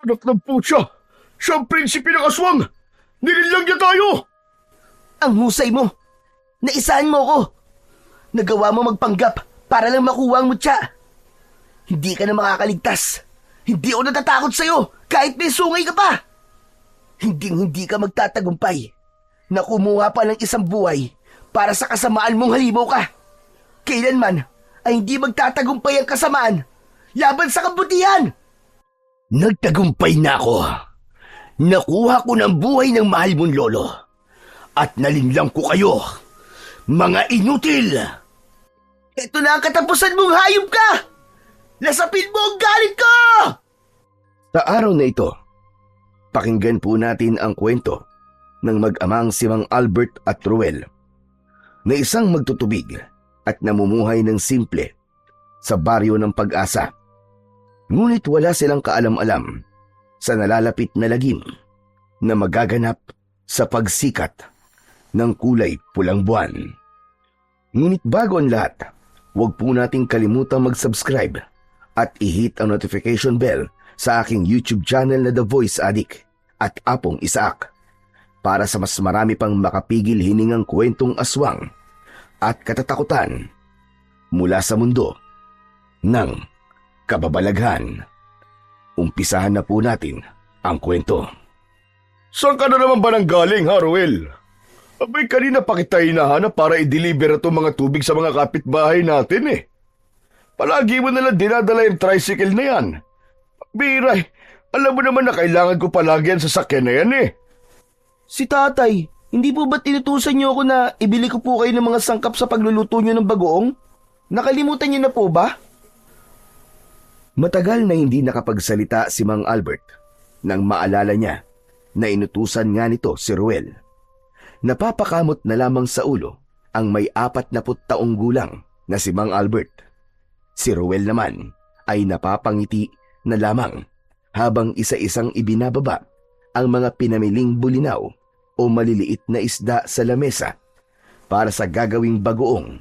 Anak ng putya! Siya ang prinsipe ng aswang! Nilinlang niya tayo! Ang husay mo! Naisahan mo ko! Nagawa mo magpanggap para lang makuha ang mutya. Hindi ka na makakaligtas. Hindi ako natatakot sa'yo kahit may sungay ka pa. Hindi ka magtatagumpay na kumuha pa ng isang buhay para sa kasamaan mong halimaw ka. Kailanman ay hindi magtatagumpay ang kasamaan laban sa kabutihan. Nagtagumpay na ako. Nakuha ko ng buhay ng mahal mong lolo. At nalinlang ko kayo, mga inutil. Ito na ang katapusan mong hayop ka! Nasapin mo ang galit ko! Sa araw na ito, pakinggan po natin ang kwento ng mag-amang si Mang Albert at Ruel na isang magtutubig at namumuhay ng simple sa baryo ng Pag-asa. Ngunit wala silang kaalam-alam sa nalalapit na lagim na magaganap sa pagsikat ng kulay pulang buwan. Ngunit bago ang lahat, huwag po nating kalimutang mag-subscribe at i-hit ang notification bell sa aking YouTube channel na The Voice Addict at Apong Isaak para sa mas marami pang makapigil hiningang kwentong aswang at katatakutan mula sa mundo ng kababalaghan. Umpisahan na po natin ang kwento. Saan ka na naman ba nang galing, ha, Ruel? Abay, kanina pa kita hinahanap para i-deliver itong mga tubig sa mga kapitbahay natin eh. Palagi mo nalang dinadala yung tricycle na yan. Biray, alam mo naman na kailangan ko palagi ang sasakyan na yan eh. Si tatay, hindi po ba't tinutusan niyo ako na ibili ko po kayo ng mga sangkap sa pagluluto niyo ng bagoong? Nakalimutan niyo na po ba? Matagal na hindi nakapagsalita si Mang Albert nang maalala niya na inutusan nga nito si Ruel. Napapakamot na lamang sa ulo ang may 40 taong gulang na si Mang Albert. Si Ruel naman ay napapangiti na lamang habang isa-isang ibinababa ang mga pinamiling bulinaw o maliliit na isda sa lamesa para sa gagawing bagoong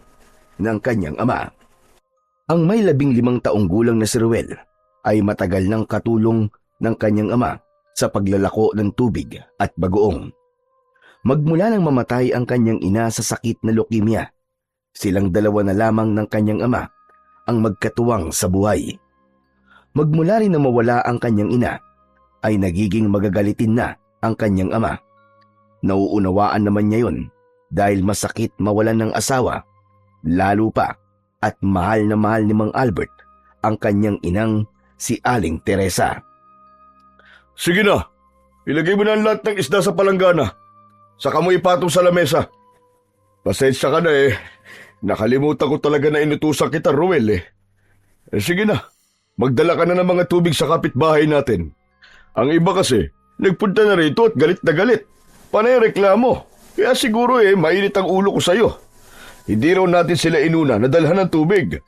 ng kanyang ama. Ang may 15 taong gulang na si Ruel ay matagal ng katulong ng kanyang ama sa paglalako ng tubig at bagoong. Magmula nang mamatay ang kanyang ina sa sakit na leukemia, silang dalawa na lamang ng kanyang ama ang magkatuwang sa buhay. Magmula rin na mawala ang kanyang ina, ay nagiging magagalitin na ang kanyang ama. Nauunawaan naman niya yun dahil masakit mawalan ng asawa, lalo pa at mahal na mahal ni Mang Albert ang kanyang inang si Aling Teresa. Sige na, ilagay mo na ang lahat ng isda sa palanggana. Saka mo ipatong sa lamesa. Pasensya ka na eh. Nakalimutan ko talaga na inutusan kita, Ruel eh. Sige na, magdala ka na ng mga tubig sa kapitbahay natin. Ang iba kasi, nagpunta na rito at galit na galit. Panay reklamo. Kaya siguro eh, mainit ang ulo ko sa'yo. Hindi raw natin sila inuna na dalhan ng tubig.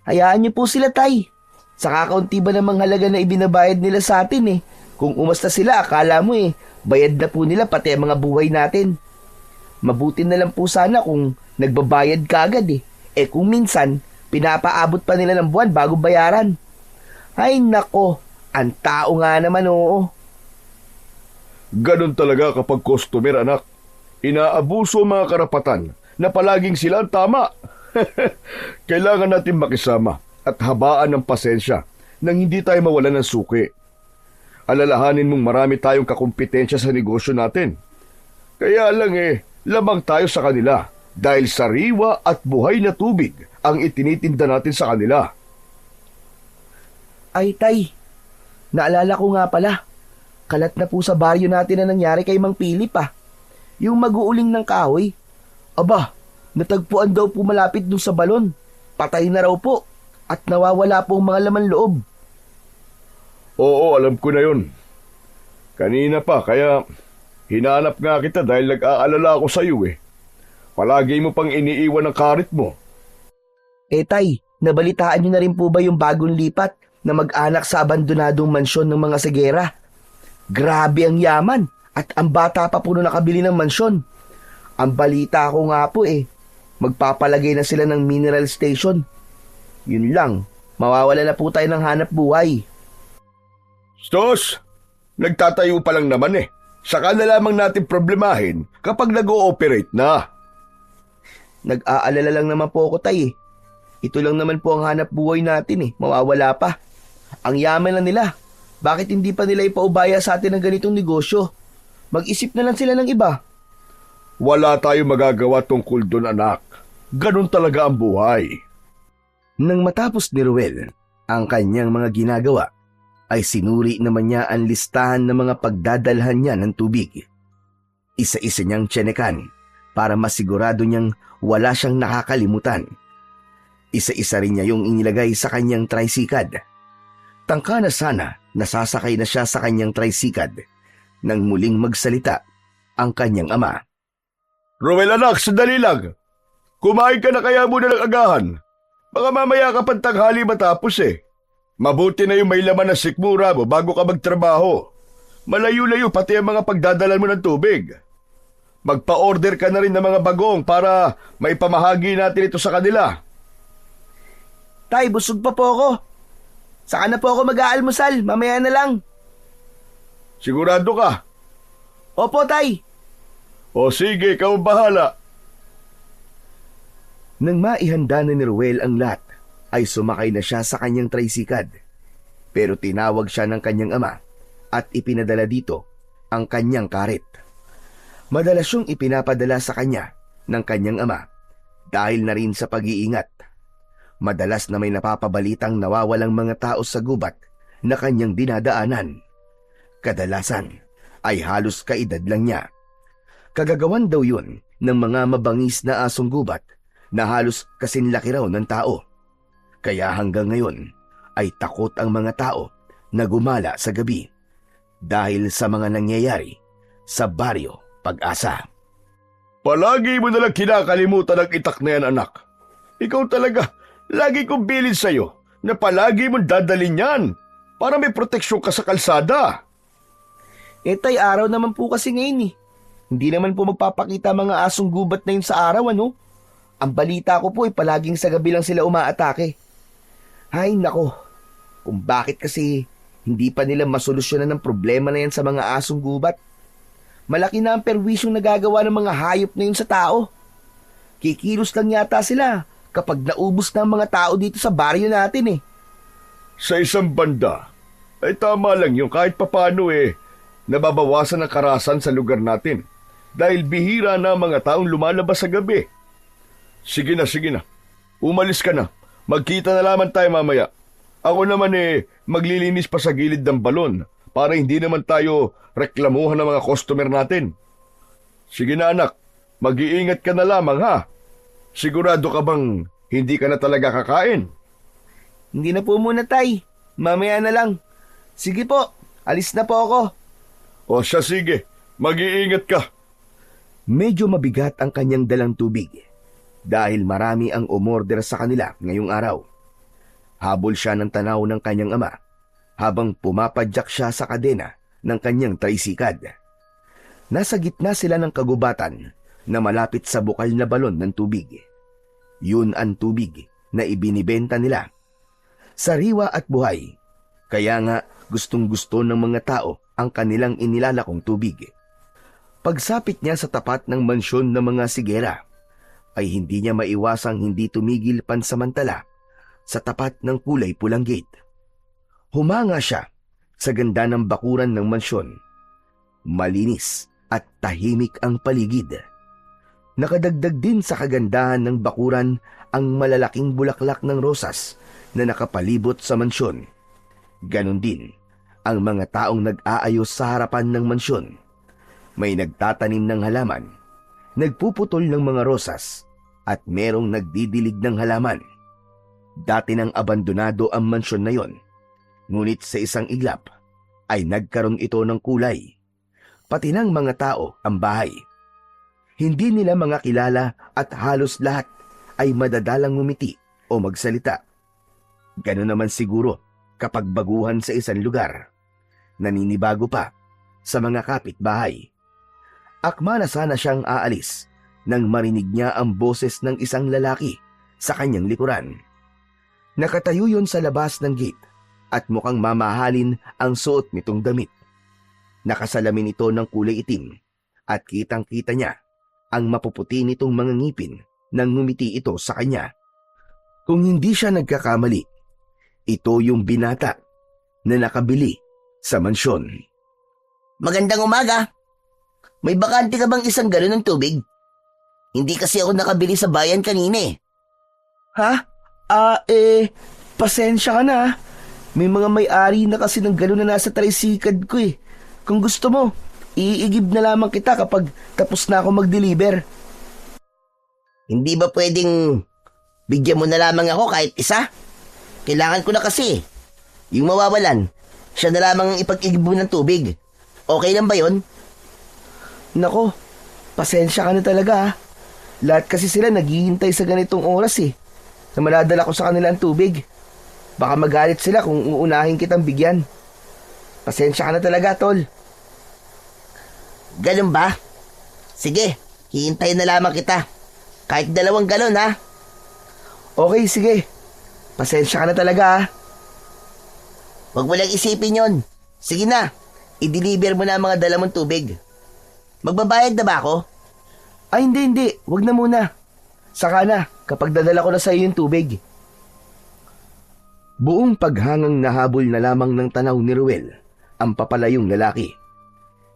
Hayaan niyo po sila, tay. Sa kakaunti ba namang halaga na ibinabayad nila sa atin eh. Kung umasta sila, akala mo eh, bayad na po nila pati ang mga buhay natin. Mabuti na lang po sana kung nagbabayad ka agad eh. Eh kung minsan, pinapaabot pa nila ng buwan bago bayaran. Ay nako, ang tao nga naman oo. Ganon talaga kapag customer, anak. Inaabuso ang mga karapatan na palaging sila ang tama. Kailangan natin makisama at habaan ng pasensya nang hindi tayo mawalan ng suki. Alalahanin mong marami tayong kakumpetensya sa negosyo natin. Kaya lang lamang tayo sa kanila dahil sariwa at buhay na tubig ang itinitinda natin sa kanila. Ay tay, naalala ko nga pala. Kalat na po sa baryo natin na nangyari kay Mang Pilip ah. Yung mag-uuling ng kahoy. Aba, natagpuan daw po malapit dun sa balon. Patay na raw po at nawawala po ang mga laman loob. Oo, alam ko na yun. Kanina pa, kaya hinanap nga kita dahil nag-aalala ako sa iyo eh. Palagi mo pang iniiwan ang karit mo. Eh tay, nabalitaan niyo na rin po ba yung bagong lipat na mag-anak sa abandonadong mansyon ng mga Segera? Grabe ang yaman at ang bata pa po na nakabili ng mansyon. Ang balita ko nga po magpapalagay na sila ng mineral station. Yun lang, mawawala na po tayo ng hanap buhay. Stos, nagtatayo pa lang naman eh. Saka na lamang natin problemahin kapag nag-ooperate na. Nag-aalala lang naman po ako, tay eh. Ito lang naman po ang hanap buhay natin eh. Mawawala pa. Ang yaman na nila. Bakit hindi pa nila ipaubaya sa atin ng ganitong negosyo? Mag-isip na lang sila ng iba. Wala tayong magagawa tungkol doon, anak. Ganun talaga ang buhay. Nang matapos ni Ruel ang kanyang mga ginagawa, ay sinuri naman niya ang listahan ng mga pagdadalhan niya ng tubig. Isa-isa niyang tsinekan para masigurado niyang wala siyang nakakalimutan. Isa-isa rin niya yung inilagay sa kanyang tricycad. Tangka na sana nasasakay na siya sa kanyang tricycad nang muling magsalita ang kanyang ama. Ruel, anak, sandali lang. Kumain ka na kaya muna ng agahan. Baka mamaya ka pang tanghali matapos eh. Mabuti na yung may laman na sikmura mo bago ka magtrabaho. Malayo-layo pati ang mga pagdadalan mo ng tubig. Magpa-order ka na rin ng mga bagong para maipamahagi natin ito sa kanila. Tay, busog pa po ako. Saka na po ako mag-aalmusal, mamaya na lang. Sigurado ka? Opo, tay. O sige, ikaw ang bahala. Nang maihanda na ni Ruel ang lahat, ay sumakay na siya sa kanyang tricycad. Pero tinawag siya ng kanyang ama at ipinadala dito ang kanyang karet. Madalas siyang ipinapadala sa kanya ng kanyang ama dahil na rin sa pag-iingat. Madalas na may napapabalitang nawawalang mga tao sa gubat na kanyang dinadaanan. Kadalasan ay halos kaedad lang niya. Kagagawan daw yun ng mga mabangis na asong gubat na halos kasinlaki raw ng tao. Kaya hanggang ngayon ay takot ang mga tao na gumala sa gabi dahil sa mga nangyayari sa baryo Pag-asa. Palagi mo nalang kinakalimutan ang itak na yan, anak. Ikaw talaga, lagi kong bilin sa'yo na palagi mong dadalhin yan para may proteksyon ka sa kalsada. Tay, araw naman po kasi ngayon eh. Hindi naman po magpapakita mga asong gubat na yun sa araw, ano? Ang balita ko po ay palaging sa gabi lang sila umaatake. Ay nako, kung bakit kasi hindi pa nila masolusyonan ng problema na yan sa mga asong gubat. Malaki na ang perwisyong nagagawa ng mga hayop na yun sa tao. Kikilos lang yata sila kapag naubos na ang mga tao dito sa baryo natin eh. Sa isang banda, ay tama lang yung kahit papano nababawasan ang karasan sa lugar natin dahil bihira na ang mga taong lumalabas sa gabi. Sige na. Umalis ka na. Magkita na lamang tayo mamaya. Ako naman maglilinis pa sa gilid ng balon para hindi naman tayo reklamuhan ng mga customer natin. Sige na, anak. Mag-iingat ka na lamang, ha? Sigurado ka bang hindi ka na talaga kakain? Hindi na po muna, tay. Mamaya na lang. Sige po, alis na po ako. O siya, sige. Mag-iingat ka. Medyo mabigat ang kanyang dalang tubig dahil marami ang umorder sa kanila ngayong araw. Habol siya ng tanaw ng kanyang ama habang pumapadyak siya sa kadena ng kanyang tricycad. Nasa gitna sila ng kagubatan na malapit sa bukal na balon ng tubig. Yun ang tubig na ibinibenta nila. Sariwa at buhay, kaya nga gustong-gusto ng mga tao ang kanilang inilalakong tubig. Pagsapit niya sa tapat ng mansyon ng mga sigera, ay hindi niya maiwasang hindi tumigil pansamantala sa tapat ng kulay pulang gate. Humanga siya sa ganda ng bakuran ng mansyon. Malinis at tahimik ang paligid. Nakadagdag din sa kagandahan ng bakuran ang malalaking bulaklak ng rosas na nakapalibot sa mansyon. Ganon din ang mga taong nag-aayos sa harapan ng mansyon. May nagtatanim ng halaman, nagpuputol ng mga rosas, at merong nagdidilig ng halaman. Dati nang abandonado ang mansyon na yon, ngunit sa isang iglap ay nagkaroon ito ng kulay. Pati ng mga tao ang bahay. Hindi nila mga kilala at halos lahat ay madadalang ngumiti o magsalita. Gano'n naman siguro kapag baguhan sa isang lugar. Naninibago pa sa mga kapitbahay. Akma na sana siyang aalis nang marinig niya ang boses ng isang lalaki sa kanyang likuran. Nakatayo yon sa labas ng gate at mukhang mamahalin ang suot nitong damit. Nakasalamin ito ng kulay itim at kitang-kita niya ang mapuputi nitong mga ngipin nang ngumiti ito sa kanya. Kung hindi siya nagkakamali, ito yung binata na nakabili sa mansyon. Magandang umaga. May bakante ka bang isang galon ng tubig? Hindi kasi ako nakabili sa bayan kanina eh. Ha? Pasensya ka na. May mga may-ari na kasi ng galon na nasa tricycad ko eh. Kung gusto mo, iigib na lamang kita kapag tapos na ako mag-deliver. Hindi ba pwedeng bigyan mo na lamang ako kahit isa? Kailangan ko na kasi. Yung mawawalan, siya na lamang ang ipag-igib mo ng tubig. Okay lang ba yon? Nako, pasensya ka na talaga ha. Lahat kasi sila naghihintay sa ganitong oras eh. Na maladala ko sa kanila ang tubig. Baka magalit sila kung uunahin kitang bigyan. Pasensya ka na talaga, tol. Ganun ba? Sige, hihintayin na lamang kita. Kahit 2 galon ha. Okay, sige. Pasensya ka na talaga ha. Huwag mo lang isipin yon. Sige na, i-deliver mo na ang mga dala mong tubig. Magbabayad na ba ako? Ay, hindi. Huwag na muna. Saka na, kapag dadala ko na sa iyo yung tubig. Buong paghangang nahabol na lamang ng tanaw ni Ruel ang papalayong lalaki.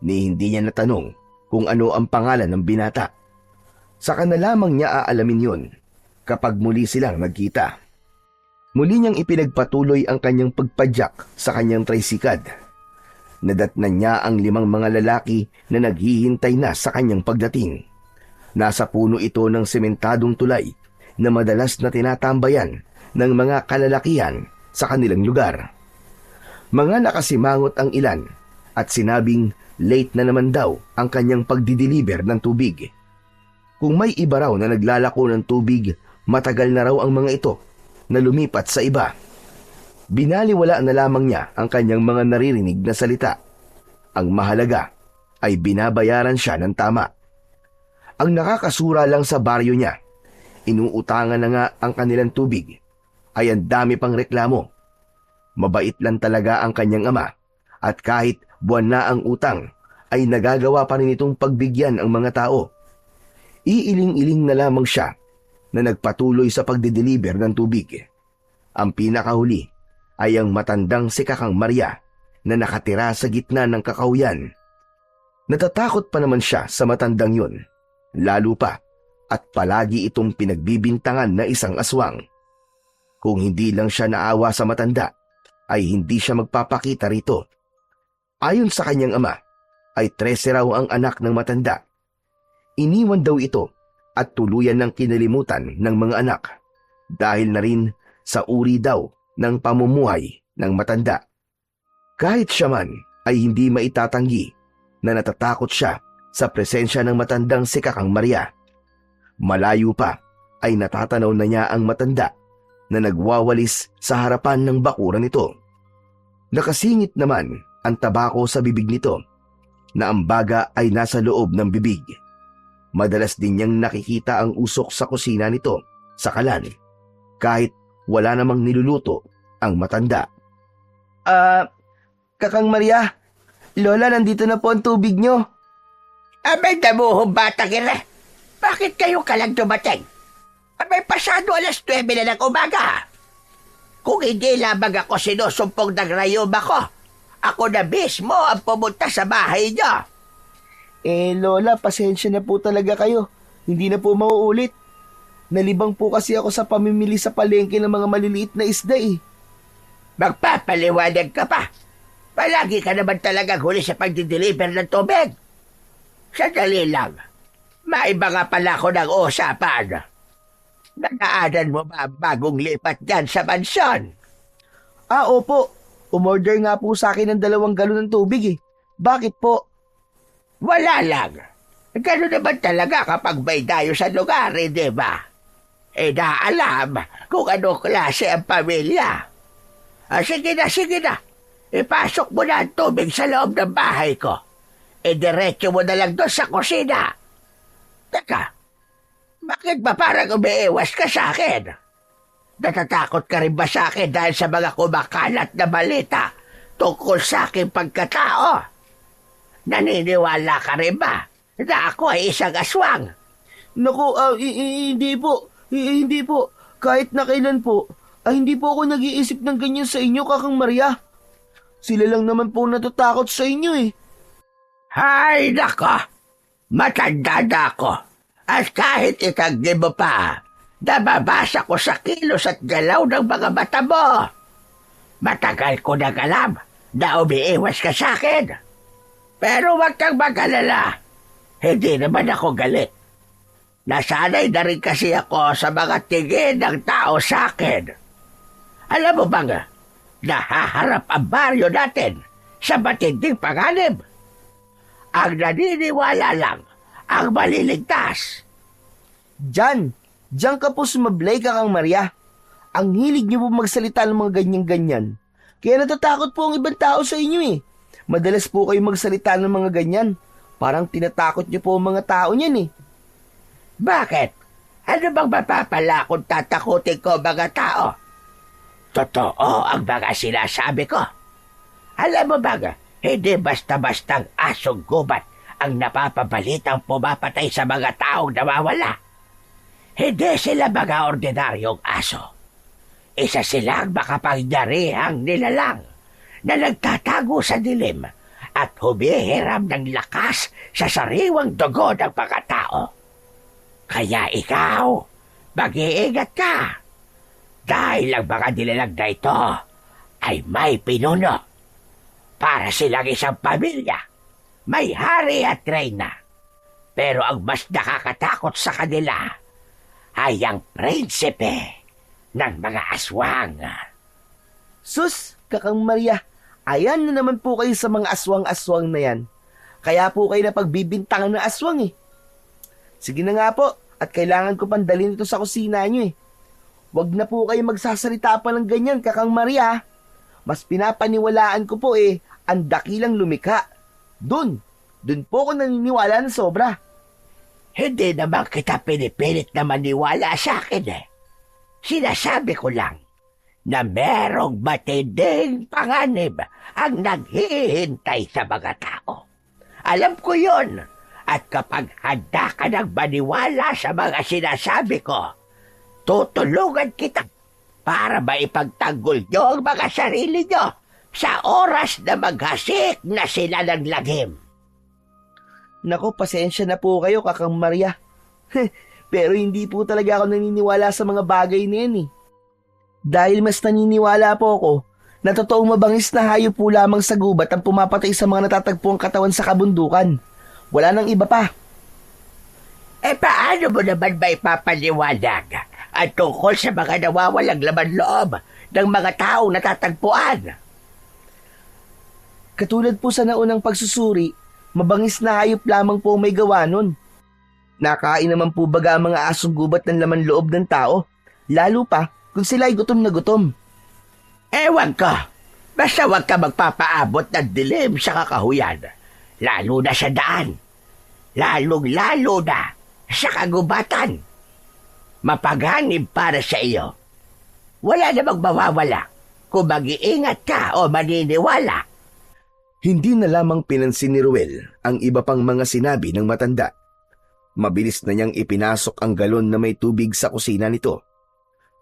Ni hindi niya natanong kung ano ang pangalan ng binata. Saka na lamang niya aalamin yon kapag muli silang nagkita. Muli niyang ipinagpatuloy ang kanyang pagpadyak sa kanyang tricycad. Nadatnan niya ang 5 mga lalaki na naghihintay na sa kanyang pagdating. Nasa puno ito ng sementadong tulay na madalas na tinatambayan ng mga kalalakihan sa kanilang lugar. Mga nakasimangot ang ilan at sinabing late na naman daw ang kanyang pagdideliver ng tubig. Kung may iba raw na naglalako ng tubig, matagal na raw ang mga ito na lumipat sa iba. Binaliwala na lamang niya ang kanyang mga naririnig na salita. Ang mahalaga ay binabayaran siya ng tama. Ang nakakasura lang sa baryo niya, inuutangan na nga ang kanilang tubig, ay ang dami pang reklamo. Mabait lang talaga ang kanyang ama at kahit buwan na ang utang, ay nagagawa pa rin itong pagbigyan ang mga tao. Iiling-iling na lamang siya na nagpatuloy sa pagdideliver ng tubig. Ang pinakahuli ay ang matandang si Kakang Maria na nakatira sa gitna ng kakauyan. Natatakot pa naman siya sa matandang yun, lalo pa at palagi itong pinagbibintangan na isang aswang. Kung hindi lang siya naawa sa matanda, ay hindi siya magpapakita rito. Ayon sa kanyang ama, ay 13 raw ang anak ng matanda. Iniwan daw ito at tuluyan ng kinalimutan ng mga anak dahil na rin sa uri daw ng pamumuhay ng matanda. Kahit siya man ay hindi maitatanggi na natatakot siya sa presensya ng matandang si Kakang Maria. Malayo pa ay natatanaw na niya ang matanda na nagwawalis sa harapan ng bakuran nito. Nakasingit naman ang tabako sa bibig nito na ang baga ay nasa loob ng bibig. Madalas din niyang nakikita ang usok sa kusina nito sa kalan kahit wala namang niluluto ang matanda. Kakang Maria, Lola, nandito na po ang tubig nyo. Abay, damuhong bata kira. Bakit kayo kalang dumating? Abay, pasado 9:00 na ng umaga. Kung hindi lamang ako sinusumpong ng rayom ako na mismo ang pumunta sa bahay niyo. Lola, pasensya na po talaga kayo. Hindi na po mauulit. Nalibang po kasi ako sa pamimili sa palengke ng mga maliliit na isda eh. Magpapaliwanag ka pa. Palagi ka naman talagang huli sa pagdideliver ng tubig. Sandali lang. Maiba nga pala ako ng usapan. Nagaanan mo ba ang bagong lipat dyan sa mansyon? Opo. Umorder nga po sa akin ng 2 galon ng tubig eh. Bakit po? Wala lang. Gano'n naman talaga kapag may dayo sa lugar, di ba? Naalam kung ano klase ang pamilya. Sige na. Ipasok mo na ang tubig sa loob ng bahay ko. Diretso mo na lang doon sa kusina. Teka, bakit ba parang umiiwas ka sa akin? Natatakot ka rin ba sa akin dahil sa mga kumakalat na balita tungkol sa aking pagkatao? Naniniwala ka rin ba na ako ay isang aswang? Naku, hindi po. Hindi po. Kahit na kailan po, hindi po ako nag-iisip ng ganyan sa inyo, Kakang Maria. Sila lang naman po natatakot sa inyo eh. Hay nako, matanda na ako. At kahit itagdi mo pa, nababasa ko sa kilos at galaw ng mga mata mo. Matagal ko nang alam na umiiwas ka sa akin. Pero huwag kang mag-alala. Hindi naman ako galit. Nasanay na rin kasi ako sa mga tingin ng tao sa akin. Alam mo bang, nahaharap ang baryo natin sa matinding panganib. Ang naniniwala lang ang maliligtas. Diyan ka po sumablay, Kakang Maria. Ang hilig niyo po magsalita ng mga ganyan-ganyan. Kaya natatakot po ang ibang tao sa inyo eh. Madalas po kayo magsalita ng mga ganyan. Parang tinatakot niyo po ang mga tao niyan eh. Bakit? Ano bang mapapala kung tatakutin ko mga tao? Totoo ang mga sinasabi ko. Alam mo ba, hindi basta-bastang asong gubat ang napapabalitang pumapatay sa mga taong nawawala. Hindi sila mga ordinaryong aso. Isa silang makapangyarihang nilalang na nagtatago sa dilim at humihiram ng lakas sa sariwang dugo ng mga tao. Kaya ikaw, mag-iingat ka. Dahil ang mga nilalang na ito ay may pinuno. Para silang isang pamilya, may hari at reyna. Pero ang mas nakakatakot sa kanila ay ang prinsipe ng mga aswang. Sus, Kakang Maria, ayan na naman po kayo sa mga aswang-aswang na yan. Kaya po kayo napagbibintangan ng aswang eh. Sige na nga po, at kailangan ko pang dalhin ito sa kusina nyo eh. Huwag na po kayo magsasalita pa ng ganyan, Kakang Maria. Mas pinapaniwalaan ko po eh, ang dakilang lumikha. Dun po ako naniniwala ng sobra. Hindi naman kita pinipilit na maniwala sa akin eh. Sinasabi ko lang na merong matinding panganib ang naghihintay sa mga tao. Alam ko yon. At kapag handa ka ng maniwala sa mga sinasabi ko, tutulungan kita para maipagtanggol nyo ang mga sarili nyo sa oras na maghasik na sila ng lagim. Naku, pasensya na po kayo, Kakang Maria. Pero hindi po talaga ako naniniwala sa mga bagay na yan eh. Dahil mas naniniwala po ako na totoong mabangis na hayop po lamang sa gubat ang pumapatay sa mga natatagpuang katawan sa kabundukan. Wala nang iba pa. Paano mo naman ba ipapaliwanag at tungkol sa mga nawawalang laman loob ng mga taong natatagpuan? Katulad po sa naunang pagsusuri, mabangis na hayop lamang po may gawa nun. Nakain naman po baga ang mga asong gubat ng laman loob ng tao, lalo pa kung sila ay gutom na gutom. Ewan ko, basta wag ka magpapaabot ng dilim sa kakahuyan, lalo na sa daan, lalong-lalo na sa kagubatan. Mapaganib para sa iyo. Wala namang mawawala kung mag-iingat ka o maniniwala. Hindi na lamang pinansin ni Ruel ang iba pang mga sinabi ng matanda. Mabilis na niyang ipinasok ang galon na may tubig sa kusina nito.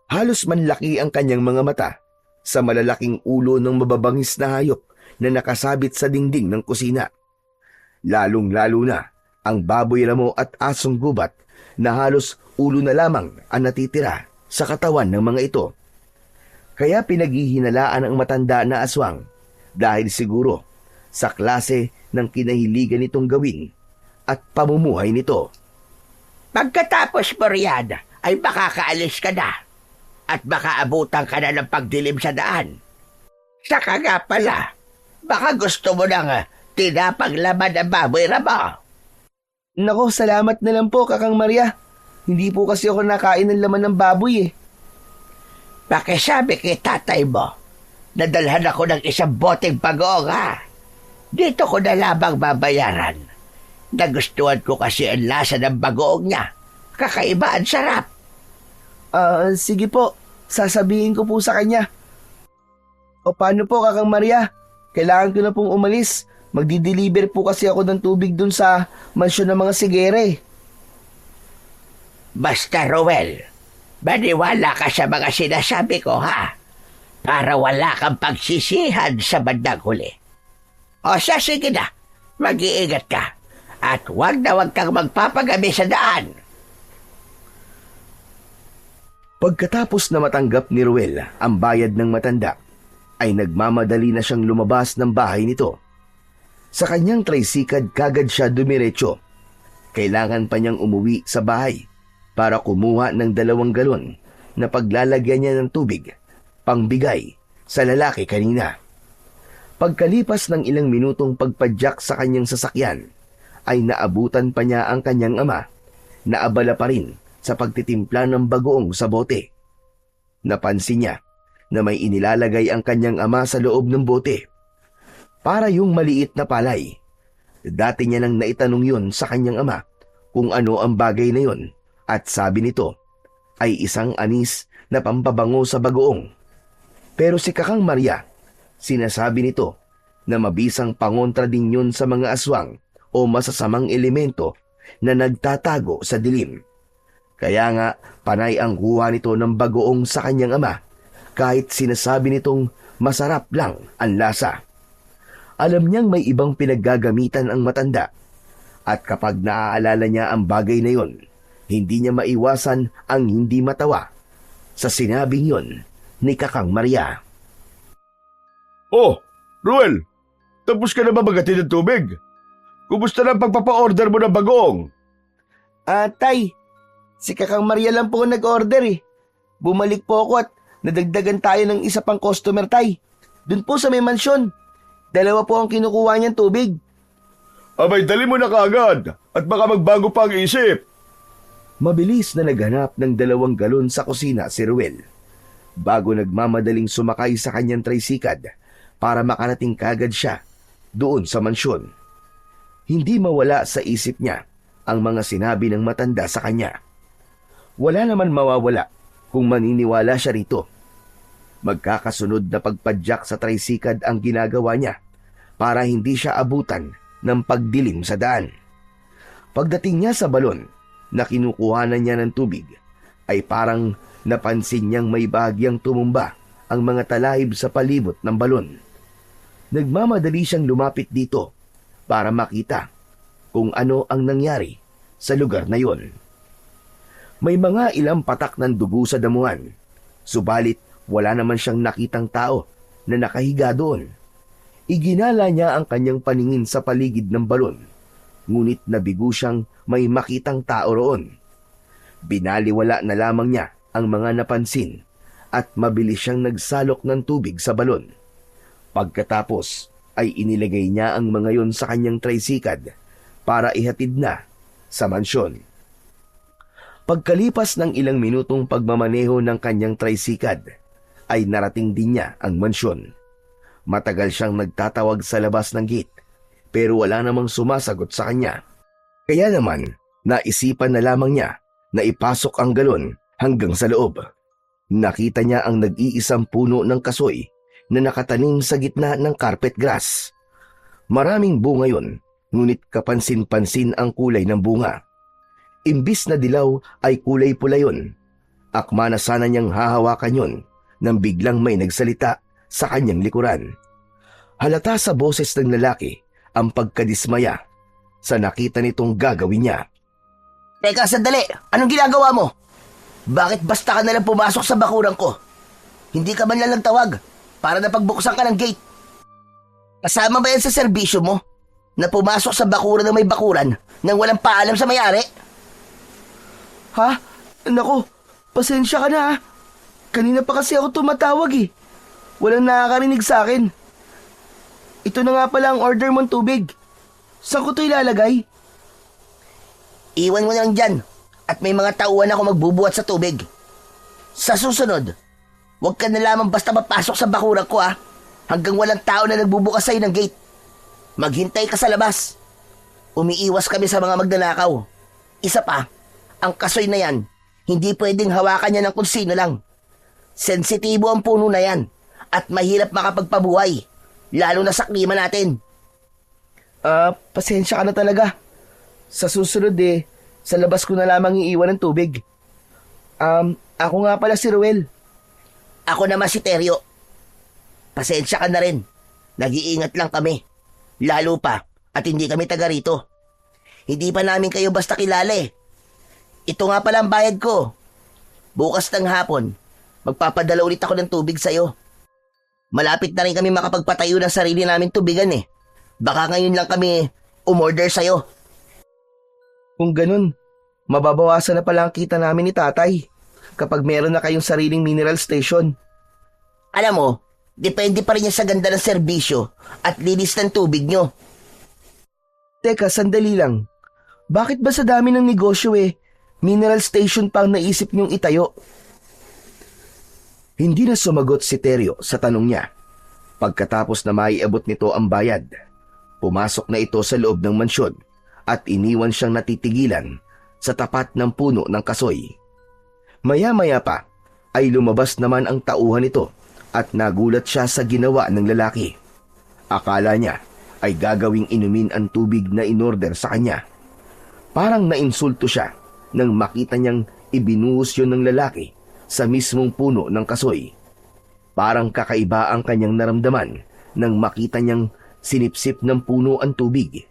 Halos manlaki ang kanyang mga mata sa malalaking ulo ng mababangis na hayop na nakasabit sa dingding ng kusina. Lalong-lalo na ang baboy ramo at asong gubat na halos ulo na lamang ang natitira sa katawan ng mga ito. Kaya pinaghihinalaan ang matanda na aswang dahil siguro sa klase ng kinahiligan nitong gawin at pamumuhay nito. Pagkatapos mo riyan, ay makakaalis ka na at makaabutan ka na ng pagdilim sa daan. Saka nga pala, baka gusto mo nang tinapang laman ng baboy ramo. Nako, salamat na lang po, Kakang Maria. Hindi po kasi ako nakain ng laman ng baboy eh. Pakisabi kay tatay mo, nadalhan ako ng isang boteng bagoong ha. Dito ko na lamang babayaran. Nagustuhan ko kasi ang lasa ng bagoong niya. Kakaiba, ang sarap. Sige po. sasabihin ko po sa kanya. O paano po, Kakang Maria? Kailangan ko na pong umalis. Magdi-deliver po kasi ako ng tubig dun sa mansyon ng mga sigere. Basta, Ruel, maniwala ka sa mga sinasabi ko, ha? Para wala kang pagsisihan sa bandang huli. O siya, sige na. Mag-iingat ka. At huwag kang magpapagabi sa daan. Pagkatapos na matanggap ni Ruel ang bayad ng matanda, ay nagmamadali na siyang lumabas ng bahay nito. Sa kanyang tricycle kagad siya dumiretso. Kailangan pa niyang umuwi sa bahay para kumuha ng 2 galon na paglalagyan niya ng tubig, pangbigay sa lalaki kanina. Pagkalipas ng ilang minutong pagpadyak sa kanyang sasakyan, ay naabutan pa niya ang kanyang ama na abala pa rin sa pagtitimpla ng bagoong sa bote. Napansin niya na may inilalagay ang kanyang ama sa loob ng bote. Para yung maliit na palay. Dati niya nang naitanong yun sa kanyang ama kung ano ang bagay na yun, at sabi nito ay isang anis na pampabango sa bagoong. Pero si Kakang Maria, sinasabi nito na mabisang pangontra din yun sa mga aswang o masasamang elemento na nagtatago sa dilim. Kaya nga panay ang kuha nito ng bagoong sa kanyang ama kahit sinasabi nitong masarap lang ang lasa. Alam niyang may ibang pinaggagamitan ang matanda at kapag naaalala niya ang bagay na yon, hindi niya maiwasan ang hindi matawa sa sinabing yon ni Kakang Maria. Oh, Ruel, tapos ka na ba magatin ng tubig? Kumusta na ang pagpapa-order mo ng bagoong? Tay, si Kakang Maria lang po nag-order eh. Bumalik po ako at nadagdagan tayo ng isa pang customer, Tay. Doon po sa may mansyon. 2 po ang kinukuha niyang tubig. Abay, dali mo na kaagad at baka magbago pa ang isip. Mabilis na naghanap ng 2 galon sa kusina si Ruel, bago nagmamadaling sumakay sa kanyang tricycle para makarating kagad siya doon sa mansyon. Hindi mawala sa isip niya ang mga sinabi ng matanda sa kanya. Wala naman mawawala kung maniniwala siya rito. Magkakasunod na pagpadyak sa tricycle ang ginagawa niya para hindi siya abutan ng pagdilim sa daan. Pagdating niya sa balon na kinukuhanan niya ng tubig, ay parang napansin niyang may bahagyang tumumba ang mga talahib sa palibot ng balon. Nagmamadali siyang lumapit dito para makita kung ano ang nangyari sa lugar na yon. May mga ilang patak ng dugo sa damuhan, subalit wala naman siyang nakitang tao na nakahiga doon. Iginala niya ang kanyang paningin sa paligid ng balon, ngunit nabigo siyang may makitang tao roon. Binaliwala na lamang niya ang mga napansin at mabilis siyang nagsalok ng tubig sa balon. Pagkatapos ay inilagay niya ang mga yon sa kanyang tricycle para ihatid na sa mansyon. Pagkalipas ng ilang minutong pagmamaneho ng kanyang tricycle, ay narating din niya ang mansyon. Matagal siyang nagtatawag sa labas ng gate, pero wala namang sumasagot sa kanya. Kaya naman, naisipan na lamang niya na ipasok ang galon hanggang sa loob. Nakita niya ang nag-iisang puno ng kasoy na nakatanim sa gitna ng carpet grass. Maraming bunga yon, ngunit kapansin-pansin ang kulay ng bunga. Imbis na dilaw ay kulay pula yon. Akma na sana niyang hahawakan yon nang biglang may nagsalita sa kanyang likuran. Halata sa boses ng lalaki ang pagkadismaya sa nakita nitong gagawin niya. Teka, sandali! Anong ginagawa mo? Bakit basta ka nalang pumasok sa bakuran ko? Hindi ka man lang nagtawag para napagbuksan ka ng gate. Kasama ba yan sa serbisyo mo na pumasok sa bakuran ng may bakuran nang walang paalam sa may-ari? Ha? Naku, pasensya ka na ha. Kanina pa kasi ako tumatawag eh. Walang nakakarinig sa akin. Ito na nga pala ang order mong tubig. Saan ko ito ilalagay? Iwan mo na lang dyan at may mga tauhan ako magbubuhat sa tubig. Sa susunod, huwag ka na lamang basta mapasok sa bakuran ko ha, hanggang walang tao na nagbubukas sa'yo ng gate. Maghintay ka sa labas. Umiiwas kami sa mga magnanakaw. Isa pa, ang kasoy na yan, hindi pwedeng hawakan niya ng kung sino lang. Sensitibo ang puno na yan at mahirap makapagpabuhay, lalo na sa klima natin. Pasensya ka na talaga. Sa susunod sa labas ko na lamang iiwan ng tubig. Ako nga pala si Ruel. Ako naman si Teryo. Pasensya ka na rin. Nag-iingat lang kami. Lalo pa at hindi kami taga rito. Hindi pa namin kayo basta kilala eh. Ito nga pala ang bayad ko. Bukas ng hapon, magpapadala ulit ako ng tubig sa'yo. Malapit na rin kami makapagpatayo ng sarili namin tubigan eh. Baka ngayon lang kami umorder sa'yo. Kung ganun, mababawasan na pala ang kita namin ni tatay kapag meron na kayong sariling mineral station. Alam mo, depende pa rin yan sa ganda ng serbisyo at linis ng tubig nyo. Teka, sandali lang. Bakit ba sa dami ng negosyo mineral station pa ang naisip niyong itayo? Hindi na sumagot si Teryo sa tanong niya. Pagkatapos na maiabot nito ang bayad, pumasok na ito sa loob ng mansyon at iniwan siyang natitigilan sa tapat ng puno ng kasoy. Maya-maya pa ay lumabas naman ang tauhan nito at nagulat siya sa ginawa ng lalaki. Akala niya ay gagawing inumin ang tubig na inorder sa kanya. Parang nainsulto siya nang makita niyang ibinuhos yun ng lalaki sa mismong puno ng kasoy. Parang kakaiba ang kanyang naramdaman nang makita niyang sinipsip ng puno ang tubig.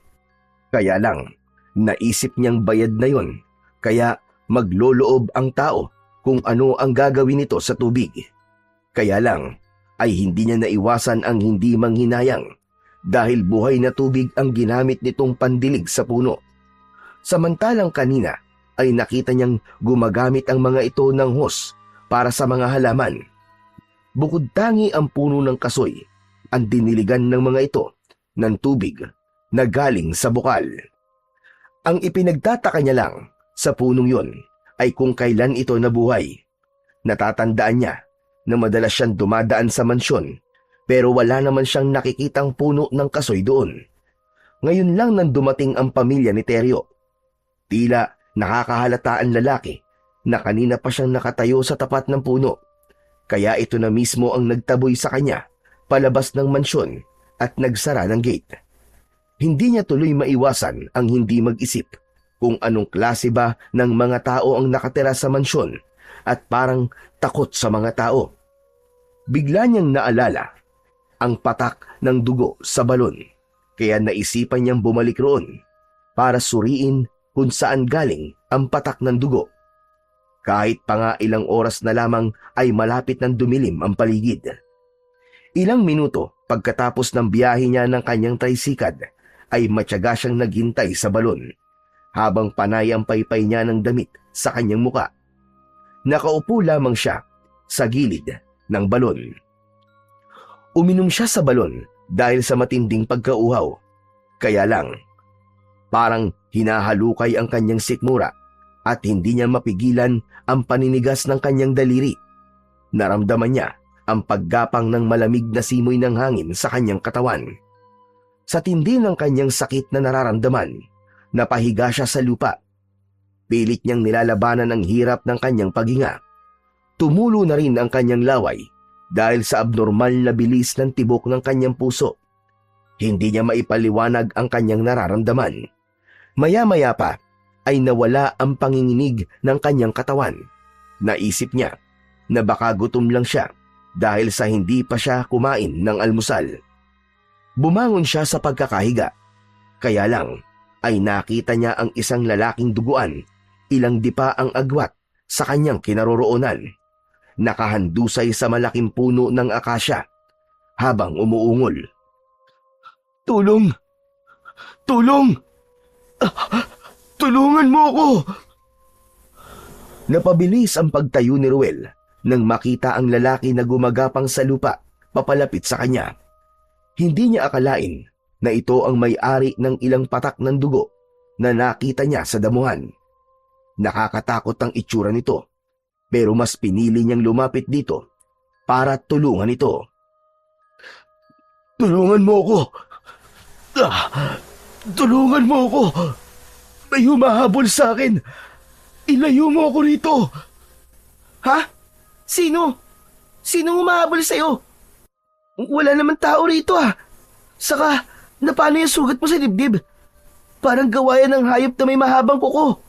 Kaya lang, naisip niyang bayad na yon, kaya magloloob ang tao kung ano ang gagawin nito sa tubig. Kaya lang, ay hindi niya naiwasan ang hindi manghinayang dahil buhay na tubig ang ginamit nitong pandilig sa puno. Samantalang kanina ay nakita niyang gumagamit ang mga ito ng hose para sa mga halaman. Bukod tangi ang puno ng kasoy, ang diniligan ng mga ito ng tubig na galing sa bukal. Ang ipinagtataka niya lang sa punong yon ay kung kailan ito nabuhay. Natatandaan niya na madalas siyang dumadaan sa mansyon pero wala naman siyang nakikitang puno ng kasoy doon. Ngayon lang nang dumating ang pamilya ni Teryo. Tila nakakahalata ang lalaki na kanina pa siyang nakatayo sa tapat ng puno. Kaya ito na mismo ang nagtaboy sa kanya palabas ng mansyon at nagsara ng gate. Hindi niya tuloy maiwasan ang hindi mag-isip kung anong klase ba ng mga tao ang nakatira sa mansyon at parang takot sa mga tao. Bigla niyang naalala ang patak ng dugo sa balon, kaya naisipan niyang bumalik roon para suriin kung saan galing ang patak ng dugo. Kahit pa nga ilang oras na lamang ay malapit ng dumilim ang paligid. Ilang minuto pagkatapos ng biyahe niya ng kanyang tricycad ay matyaga siyang naghintay sa balon habang panay ang paypay niya ng damit sa kanyang muka. Nakaupo lamang siya sa gilid ng balon. Uminom siya sa balon dahil sa matinding pagkauhaw. Kaya lang, parang hinahalukay ang kanyang sikmura at hindi niya mapigilan ang paninigas ng kanyang daliri. Naramdaman niya ang paggapang ng malamig na simoy ng hangin sa kanyang katawan. Sa tindi ng kanyang sakit na nararamdaman, napahiga siya sa lupa. Pilit niyang nilalabanan ang hirap ng kanyang paghinga. Tumulo na rin ang kanyang laway dahil sa abnormal na bilis ng tibok ng kanyang puso. Hindi niya maipaliwanag ang kanyang nararamdaman. Maya-maya pa ay nawala ang panginginig ng kanyang katawan. Naisip niya na baka gutom lang siya dahil sa hindi pa siya kumain ng almusal. Bumangon siya sa pagkakahiga. Kaya lang ay nakita niya ang isang lalaking duguan, ilang dipa ang agwat sa kanyang kinaroroonan. Nakahandusay sa malaking puno ng akasya habang umuungol. "Tulong! Tulong! Tulungan mo ako!" Napabilis ang pagtayo ni Ruel nang makita ang lalaki na gumagapang sa lupa papalapit sa kanya. Hindi niya akalain na ito ang may-ari ng ilang patak ng dugo na nakita niya sa damuhan. Nakakatakot ang itsura nito, pero mas pinili niyang lumapit dito para tulungan ito. "Tulungan mo ako! Tulungan mo ako! May humahabol sa akin! Ilayo mo ako rito!" "Ha? Sino? Sinong humahabol sa'yo? Wala naman tao rito ah. Saka, paano yung sugat mo sa dibdib? Parang gawa yan ng hayop na may mahabang kuko.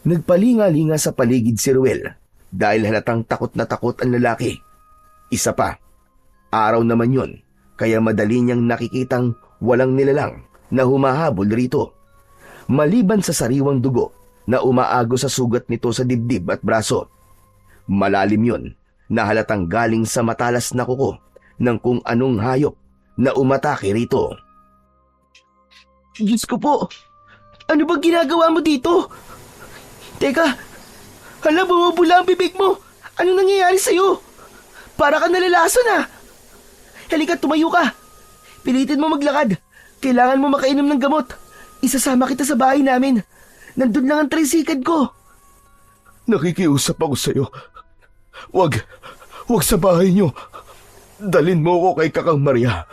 Nagpalinga-linga sa paligid si Ruel dahil halatang takot na takot ang lalaki. Isa pa, araw naman yun, kaya madali niyang nakikitang walang nilalang na humahabol rito. Maliban sa sariwang dugo na umaago sa sugat nito sa dibdib at braso. Malalim yun na halatang galing sa matalas na kuko ng kung anong hayop na umatake rito. Diyos ko po, ano bang ginagawa mo dito? Teka, hala, bumubula ang bibig mo. Ano nangyayari sa'yo? Para ka nalalaso na. Halika, tumayo ka. Pilitin mo maglakad. Kailangan mo makainom ng gamot. Isasama kita sa bahay namin. Nandun lang ang tricycle ko. Nakikiusap ako sa'yo. Wag sa bahay niyo. Dalin mo ako kay Kakang Maria.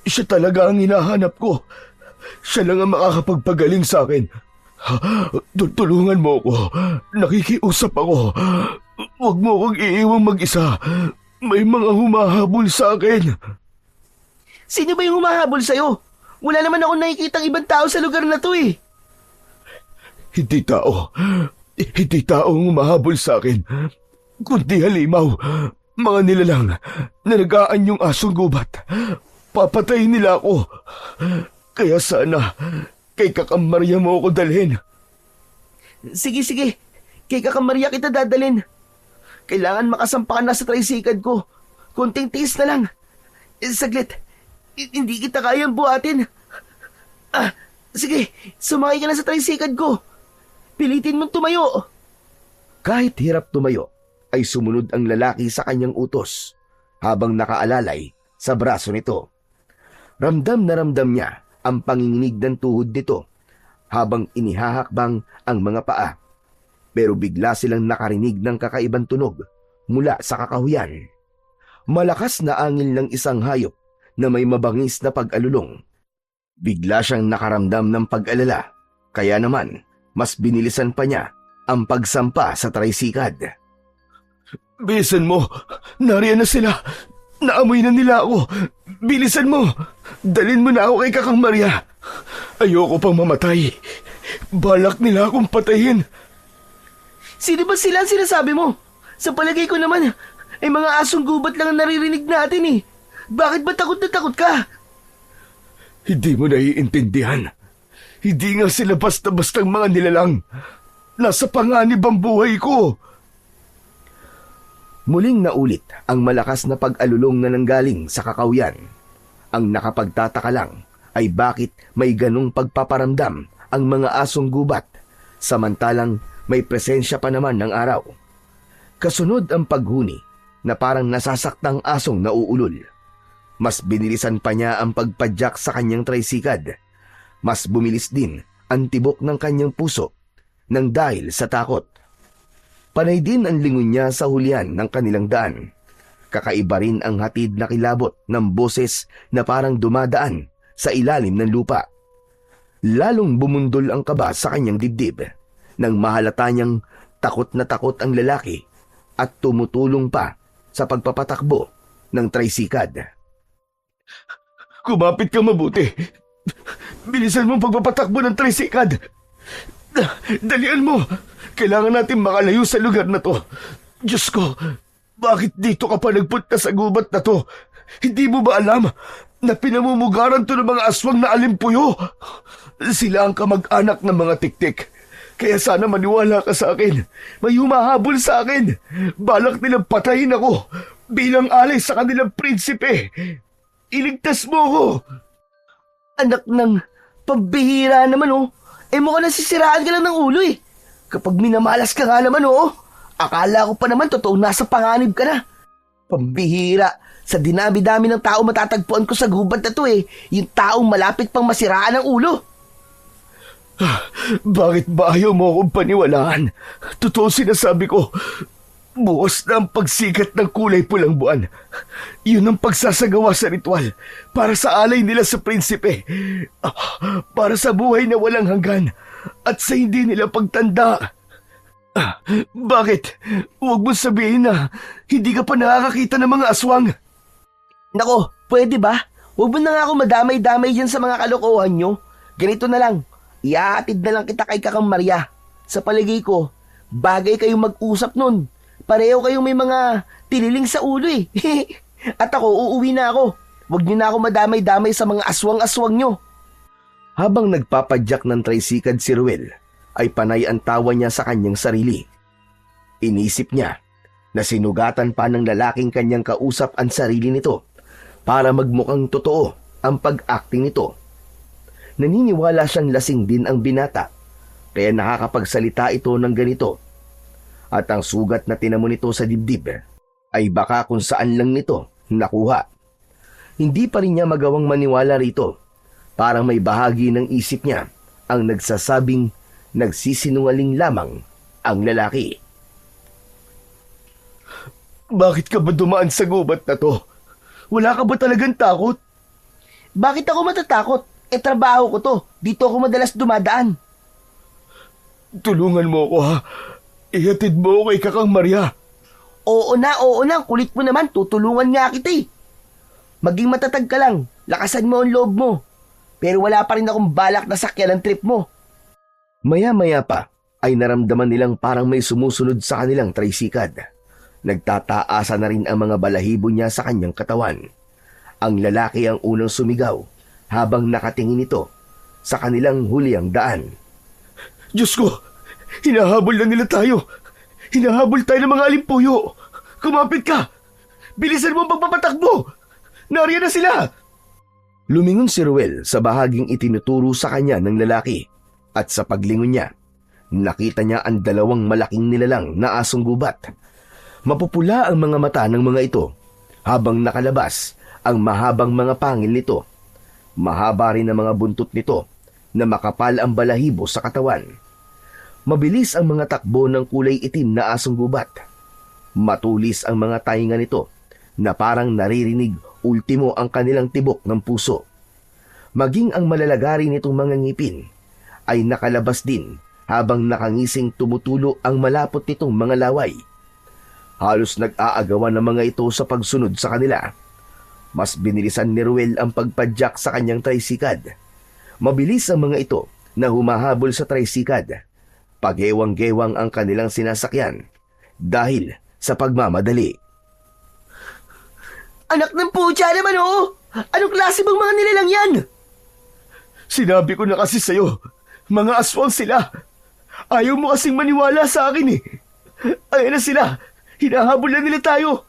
Siya talaga ang hinahanap ko. Siya lang ang makakapagpagaling sa akin. Tulungan mo ako. Nakikiusap ako. Huwag mo akong iiwang mag-isa. May mga humahabol sa akin. Sino ba yung humahabol sa'yo? Wala naman akong nakikitang ibang tao sa lugar na to eh. Hindi tao. Hindi tao ang humahabol sa akin. Kundi halimaw. Mga nilalang na nag-aanyong asong gubat. Papatayin nila ako. Kaya sana kay Kakang Maria mo ako dalhin. Sige. Kay Kakang Maria kita dadalhin. Kailangan makasampakan na sa tricycle ko. Konting tiis na lang. Saglit. Hindi kita kayang buhatin. Sige. Sumakay ka na sa tricycle ko. Pilitin mong tumayo. Kahit hirap tumayo, ay sumunod ang lalaki sa kanyang utos habang nakaalalay sa braso nito. Ramdam na ramdam niya ang panginginig ng tuhod nito habang inihahakbang ang mga paa. Pero bigla silang nakarinig ng kakaibang tunog mula sa kakahuyan. Malakas na angin ng isang hayop na may mabangis na pag-alulong. Bigla siyang nakaramdam ng pag-alala, kaya naman mas binilisan pa niya ang pagsampa sa tricycad. Bilisan mo! Nariyan na sila! Naamoy na nila ako! Bilisan mo! Dalin mo na ako kay Kakang Maria! Ayoko pang mamatay! Balak nila akong patayin! Sino ba sila ang sinasabi mo? Sa palagay ko naman, ay mga asong gubat lang ang naririnig natin eh. Bakit ba takot na takot ka? Hindi mo naiintindihan. Hindi nga sila basta-bastang mga nilalang. Nasa panganib ang buhay ko. Muling naulit ang malakas na pag-alulong na nanggaling sa kakawyan. Ang nakapagtataka lang ay bakit may ganong pagpaparamdam ang mga asong gubat, samantalang may presensya pa naman ng araw. Kasunod ang paghuni na parang nasasaktang asong nauulol. Mas binilisan pa niya ang pagpadyak sa kanyang tricycad. Mas bumilis din ang tibok ng kanyang puso nang dahil sa takot. Panay din ang lingon niya sa hulihan ng kanilang daan. Kakaiba rin ang hatid na kilabot ng boses na parang dumadaan sa ilalim ng lupa. Lalong bumundol ang kaba sa kanyang dibdib nang mahalata niyang takot na takot ang lalaki at tumutulong pa sa pagpapatakbo ng tricycad. Kumapit ka mabuti. Bilisan mo ang pagpapatakbo ng tricycad. Dalian mo. Kailangan natin makalayo sa lugar na to. Diyos ko, bakit dito ka pa nagpunta sa gubat na to? Hindi mo ba alam na pinamumugaran to ng mga aswang na alimpuyo? Sila ang kamag-anak ng mga tiktik. Kaya sana maniwala ka sa akin. May humahabol sa akin. Balak nilang patayin ako bilang alay sa kanilang prinsipe. Iligtas mo ako. Anak ng pambihira naman oh. Mukhang nasisiraan ka lang ng ulo eh. Kapag minamalas ka nga naman oh. Akala ko pa naman totoo nasa panganib ka na. Pambihira. Sa dinami-dami ng tao matatagpuan ko sa gubat na to eh. Yung taong malapit pang masiraan ng ulo. Bakit ba ayaw mo akong paniwalaan? Totoo sinasabi ko. Buos na ang pagsikat ng kulay pulang buwan. Yun ang pagsasagawa sa ritual para sa alay nila sa prinsipe. Para sa buhay na walang hanggan at sa hindi nila pagtanda. Bakit? Huwag mo sabihin na hindi ka pa nakakakita ng mga aswang. Nako, pwede ba? Huwag mo na nga ako madamay-damay dyan sa mga kalokohan nyo. Ganito na lang, iaatid na lang kita kay Kakang Maria. Sa palagay ko, bagay kayong mag-usap nun. Pareho kayong may mga tililing sa ulo eh. At ako, uuwi na ako. Huwag nyo na ako madamay-damay sa mga aswang-aswang nyo. Habang nagpapadyak ng tricycad si Ruel, ay panay ang tawa niya sa kanyang sarili. Inisip niya na sinugatan pa ng lalaking kanyang kausap ang sarili nito para magmukhang totoo ang pag-acting nito. Naniniwala siyang lasing din ang binata, kaya nakakapagsalita ito ng ganito. At ang sugat na tinamo nito sa dibdib ay baka kung saan lang nito nakuha. Hindi pa rin niya magawang maniwala rito. Parang may bahagi ng isip niya ang nagsasabing nagsisinungaling lamang ang lalaki. Bakit ka ba dumaan sa gubat na to? Wala ka ba talagang takot? Bakit ako matatakot? Trabaho ko to. Dito ako madalas dumadaan. Tulungan mo ako ha. Ihatid mo ako kay Kakang Maria. Oo na. Kulit mo naman. Tutulungan nga kita eh. Maging matatag ka lang. Lakasan mo ang loob mo. Pero wala pa rin akong balak na sakyan ang trip mo. Maya-maya pa ay naramdaman nilang parang may sumusunod sa kanilang tricycad. Nagtataasa na rin ang mga balahibo niya sa kanyang katawan. Ang lalaki ang unang sumigaw habang nakatingin ito sa kanilang huliang daan. Diyos ko! Hinahabol na nila tayo! Hinahabol tayo ng mga alimpuyo! Kumapit ka! Bilisan mo ang pagpapatakbo! Nariyan na sila! Lumingon si Ruel sa bahaging itinuturo sa kanya ng lalaki. At sa paglingon niya, nakita niya ang dalawang malaking nilalang na asong gubat. Mapupula ang mga mata ng mga ito habang nakalabas ang mahabang mga pangil nito. Mahaba rin ang mga buntot nito na makapal ang balahibo sa katawan. Mabilis ang mga takbo ng kulay itim na asong gubat. Matulis ang mga tainga nito na parang naririnig ultimo ang kanilang tibok ng puso. Maging ang malalagari nitong mga ngipin ay nakalabas din habang nakangising tumutulo ang malapot nitong mga laway. Halos nag-aagawan ng mga ito sa pagsunod sa kanila. Mas binilisan ni Ruel ang pagpadyak sa kanyang tricycad. Mabilis ang mga ito na humahabol sa tricycad. Pagewang-gewang ang kanilang sinasakyan dahil sa pagmamadali. Anak ng putya naman oh! Anong klase bang mga nilalang yan? Sinabi ko na kasi sa'yo, mga aswang sila. Ayaw mo kasing maniwala sa akin eh. Ayan na sila. Hinahabol na nila tayo.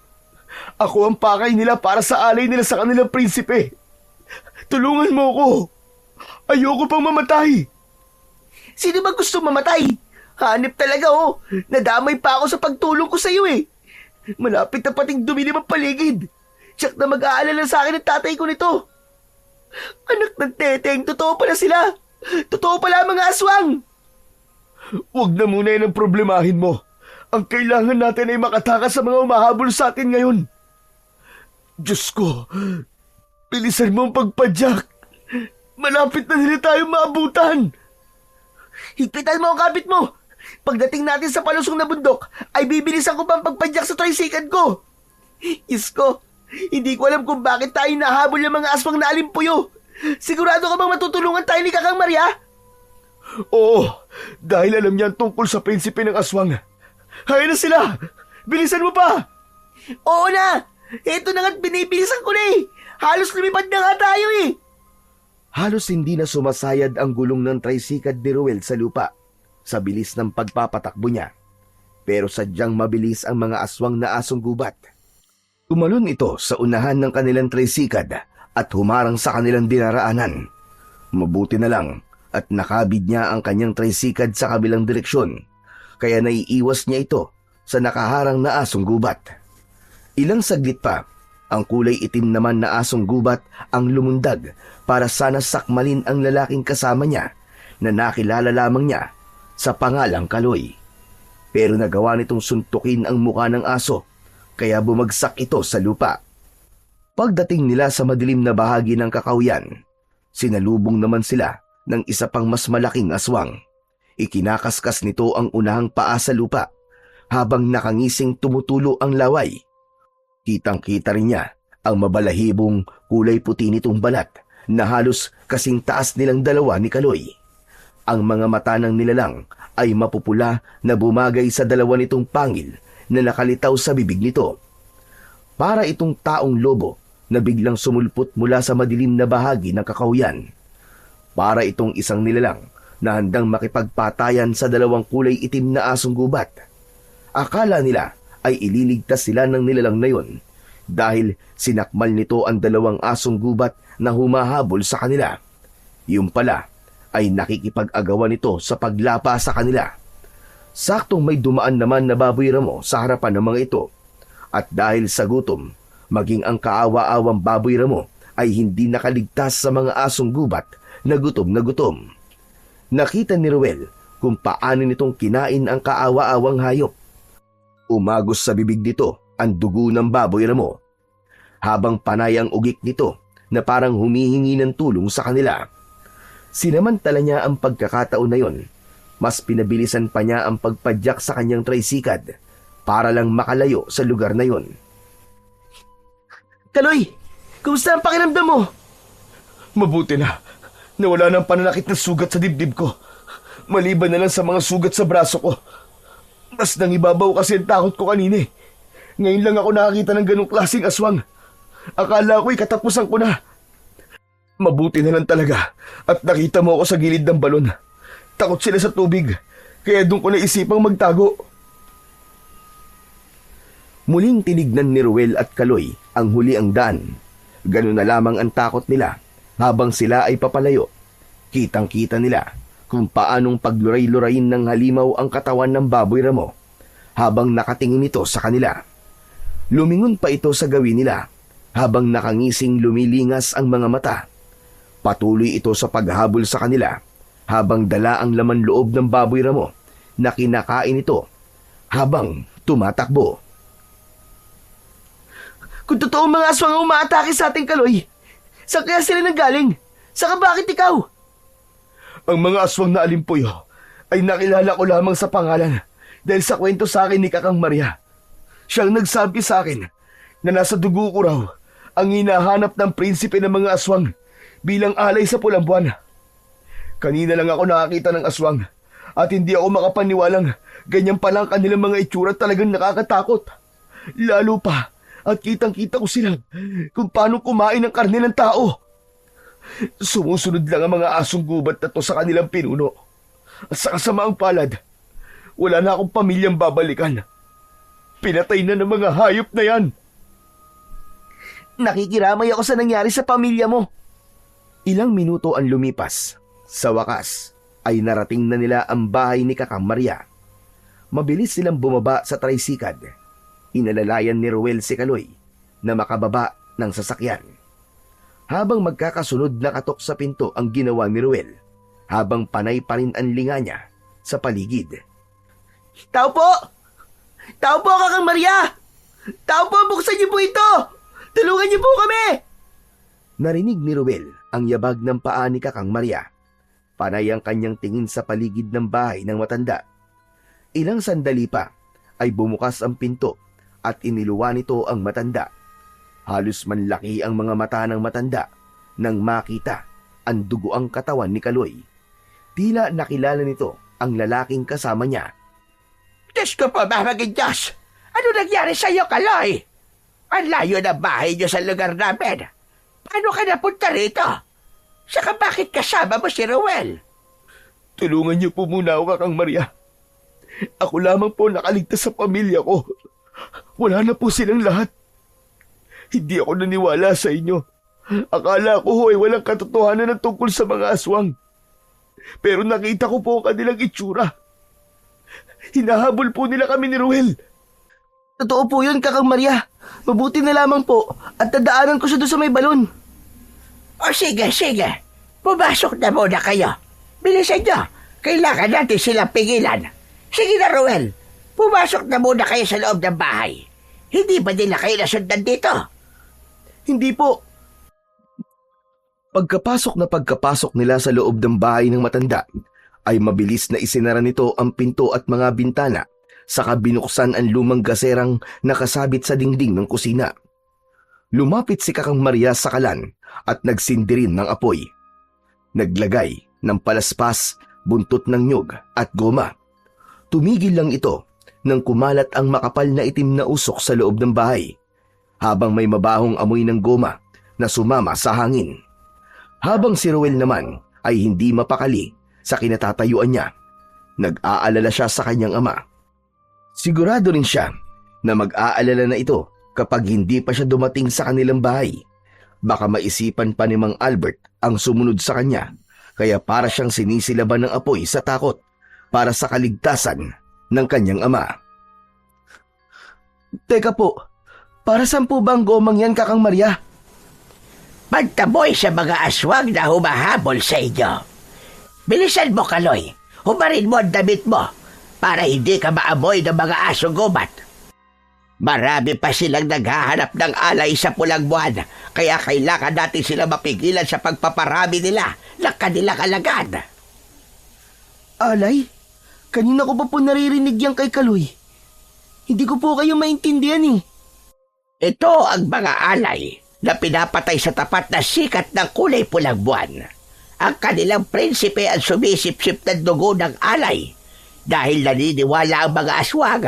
Ako ang pakay nila para sa alay nila sa kanilang prinsipe. Tulungan mo ako. Ayoko pang mamatay. Sino ba gusto mamatay? Hanip talaga oh. Nadamay pa ako sa pagtulong ko sa iyo eh. Malapit na pating dumilim ang paligid. Tiyak na mag-aalala sa akin ang tatay ko nito. Anak ng teteng, totoo pala sila. Totoo pala ang mga aswang. Huwag na muna yan ang problemahin mo. Ang kailangan natin ay makatakas sa mga umahabol sa atin ngayon. Diyos ko, bilisan mo ang pagpadyak. Malapit na nila tayong maabutan. Higpitan mo ang kabit mo. Pagdating natin sa palusong na bundok, ay bibilisan ko pa ang pagpadyak sa tricycad ko. Isko, hindi ko alam kung bakit tayo nahabol ng mga aswang na alimpuyo. Sigurado ka bang matutulungan tayo ni Kakang Maria? Oo, dahil alam niya tungkol sa prinsipe ng aswang. Hayaan na sila! Bilisan mo pa! Oo na! Ito na nga't binibilisan ko na eh! Halos lumipad na nga tayo eh! Halos hindi na sumasayad ang gulong ng tricycad ni Ruel sa lupa sa bilis ng pagpapatakbo niya. Pero sadyang mabilis ang mga aswang na asong gubat. Tumalon ito sa unahan ng kanilang tricycad at humarang sa kanilang dinaraanan. Mabuti na lang at nakabid niya ang kanyang tricycad sa kabilang direksyon, kaya naiiwas niya ito sa nakaharang na asong gubat. Ilang saglit pa, ang kulay itim naman na asong gubat ang lumundag para sana sakmalin ang lalaking kasama niya na nakilala lamang niya sa pangalang Kaloy. Pero nagawa nitong suntukin ang mukha ng aso, kaya bumagsak ito sa lupa. Pagdating nila sa madilim na bahagi ng kakawyan, sinalubong naman sila ng isa pang mas malaking aswang. Ikinakaskas nito ang unahang paa sa lupa habang nakangising tumutulo ang laway. Kitang-kita rin niya ang mabalahibong kulay puti nitong balat na halos kasing taas nilang dalawa ni Kaloy. Ang mga mata ng nilalang ay mapupula na bumagay sa dalawa nitong pangil na nakalitaw sa bibig nito. Para itong taong lobo na biglang sumulpot mula sa madilim na bahagi ng kakahuyan. Para itong isang nilalang na handang makipagpatayan sa dalawang kulay itim na asong gubat. Akala nila ay ililigtas sila ng nilalang na yon dahil sinakmal nito ang dalawang asong gubat na humahabol sa kanila. Yung pala ay nakikipag-agawan nito sa paglapa sa kanila. Saktong may dumaan naman na baboy ramo sa harapan ng mga ito. At dahil sa gutom, maging ang kaawa-awang baboy ramo ay hindi nakaligtas sa mga asong gubat na gutom na gutom. Nakita ni Ruel kung paano nitong kinain ang kaawa-awang hayop. Umagos sa bibig nito ang dugo ng baboy ramo, habang panay ang ugik nito na parang humihingi ng tulong sa kanila. Sinamantala niya ang pagkakataon na yon. Mas pinabilisan pa niya ang pagpadyak sa kanyang tricycad para lang makalayo sa lugar na yon. Kaloy, kumusta ang pakiramdam mo? Mabuti na. Nawala ng pananakit na sugat sa dibdib ko. Maliban na lang sa mga sugat sa braso ko. Mas nangibabaw kasi ang takot ko kanina. Ngayon lang ako nakakita ng ganong klaseng aswang. Akala ko'y katapusan ko na. Mabuti na lang talaga at nakita mo ako sa gilid ng balon. Takot sila sa tubig, kaya doon ko naisipang magtago. Muling tinignan ni Ruel at Kaloy ang huli ang daan. Ganun na lamang ang takot nila habang sila ay papalayo. Kitang-kita nila kung paanong pagluray-lurayin ng halimaw ang katawan ng baboy ramo habang nakatingin ito sa kanila. Lumingon pa ito sa gawin nila habang nakangising lumilingas ang mga mata. Patuloy ito sa paghabol sa kanila habang dala ang laman loob ng baboy ramo na kinakain ito habang tumatakbo. Kung totoo mga aswang ang umaatake sa ating Kaloy, saan kaya sila nanggaling? Saka bakit ikaw? Ang mga aswang na alimpuyo ay nakilala ko lamang sa pangalan dahil sa kwento sa akin ni Kakang Maria. Siyang nagsabi sa akin na nasa dugo ko raw ang hinahanap ng prinsipe ng mga aswang bilang alay sa pulang buwan. Kanina lang ako nakakita ng aswang at hindi ako makapaniwalang ganyan palang kanilang mga itsura, talagang nakakatakot. Lalo pa at kitang-kita ko sila kung paano kumain ng karne ng tao. Sumusunod lang ang mga asong gubat na to sa kanilang pinuno. At sa kasamaang palad, wala na akong pamilyang babalikan. Pinatay na ng mga hayop na yan. Nakikiramay ako sa nangyari sa pamilya mo. Ilang minuto ang lumipas. Sa wakas, ay narating na nila ang bahay ni Kakang Maria. Mabilis silang bumaba sa tricycad. Inalalayan ni Ruel si Kaloy na makababa ng sasakyan. Habang magkakasunod na katok sa pinto ang ginawa ni Ruel, habang panay pa rin ang linga niya sa paligid. Tao po! Tao po, Kakang Maria! Tao po, buksan niyo po ito! Tulungan niyo po kami! Narinig ni Ruel ang yabag ng paa ni Kakang Maria. Panay ang kanyang tingin sa paligid ng bahay ng matanda. Ilang sandali pa ay bumukas ang pinto at iniluwa nito ang matanda. Halos manlaki ang mga mata ng matanda nang makita ang dugoang katawan ni Kaloy. Tila nakilala nito ang lalaking kasama niya. Diyos ko po, mamaging Diyos! Ano nangyari sa'yo, Kaloy? Ang layo na bahay niyo sa lugar namin. Paano ka napunta rito? Saka bakit kasama mo si Ruel? Tulungan niyo po muna ako, Kakang Maria. Ako lamang po nakaligtas sa pamilya ko. Wala na po silang lahat. Hindi ako naniwala sa inyo. Akala ko ay walang katotohanan ng tungkol sa mga aswang. Pero nakita ko po ang kanilang itsura. Hinahabol po nila kami ni Ruel. Totoo po yun, Kakang Maria. Mabuti na lamang po at dadaanan ko siya doon sa may balon. O sige, sige. Pumasok na muna kayo. Bilisan nyo. Kailangan natin silang pigilan. Sige na, Ruel. Pumasok na muna kayo sa loob ng bahay. Hindi ba nila kayo nasundan dito? Hindi po. Pagkapasok nila sa loob ng bahay ng matanda, ay mabilis na isinara nito ang pinto at mga bintana, saka binuksan ang lumang gaserang nakasabit sa dingding ng kusina. Lumapit si Kakang Maria sa kalan at nagsindi rin ng apoy. Naglagay ng palaspas, buntot ng nyug at goma. Tumigil lang ito nang kumalat ang makapal na itim na usok sa loob ng bahay, habang may mabahong amoy ng goma na sumama sa hangin. Habang si Ruel naman ay hindi mapakali sa kinatatayuan niya, nag-aalala siya sa kanyang ama. Sigurado rin siya na mag-aalala na ito kapag hindi pa siya dumating sa kanilang bahay. Baka maisipan pa ni Mang Albert ang sumunod sa kanya, kaya para siyang sinisilaban ng apoy sa takot para sa kaligtasan ng kanyang ama. Teka po, para saan po ba ang gomang yan, Kakang Maria? Pagtaboy sa mga aswang na humahabol sa inyo. Bilisan mo, Kaloy. Humarin mo ang damit mo para hindi ka maamoy ng mga aso gubat. Marami pa silang naghahanap ng alay sa pulang buwan, kaya kailangan natin sila mapigilan sa pagpaparami nila ng kanilang alagad. Alay? Kanina ko pa po naririnig yan kay Kaloy. Hindi ko po kayo maintindihan eh. Ito ang mga alay na pinapatay sa tapat na sikat ng kulay pulang buwan. Ang kanilang prinsipe ang sumisip-sip ng dugo ng alay dahil naniniwala ang mga aswang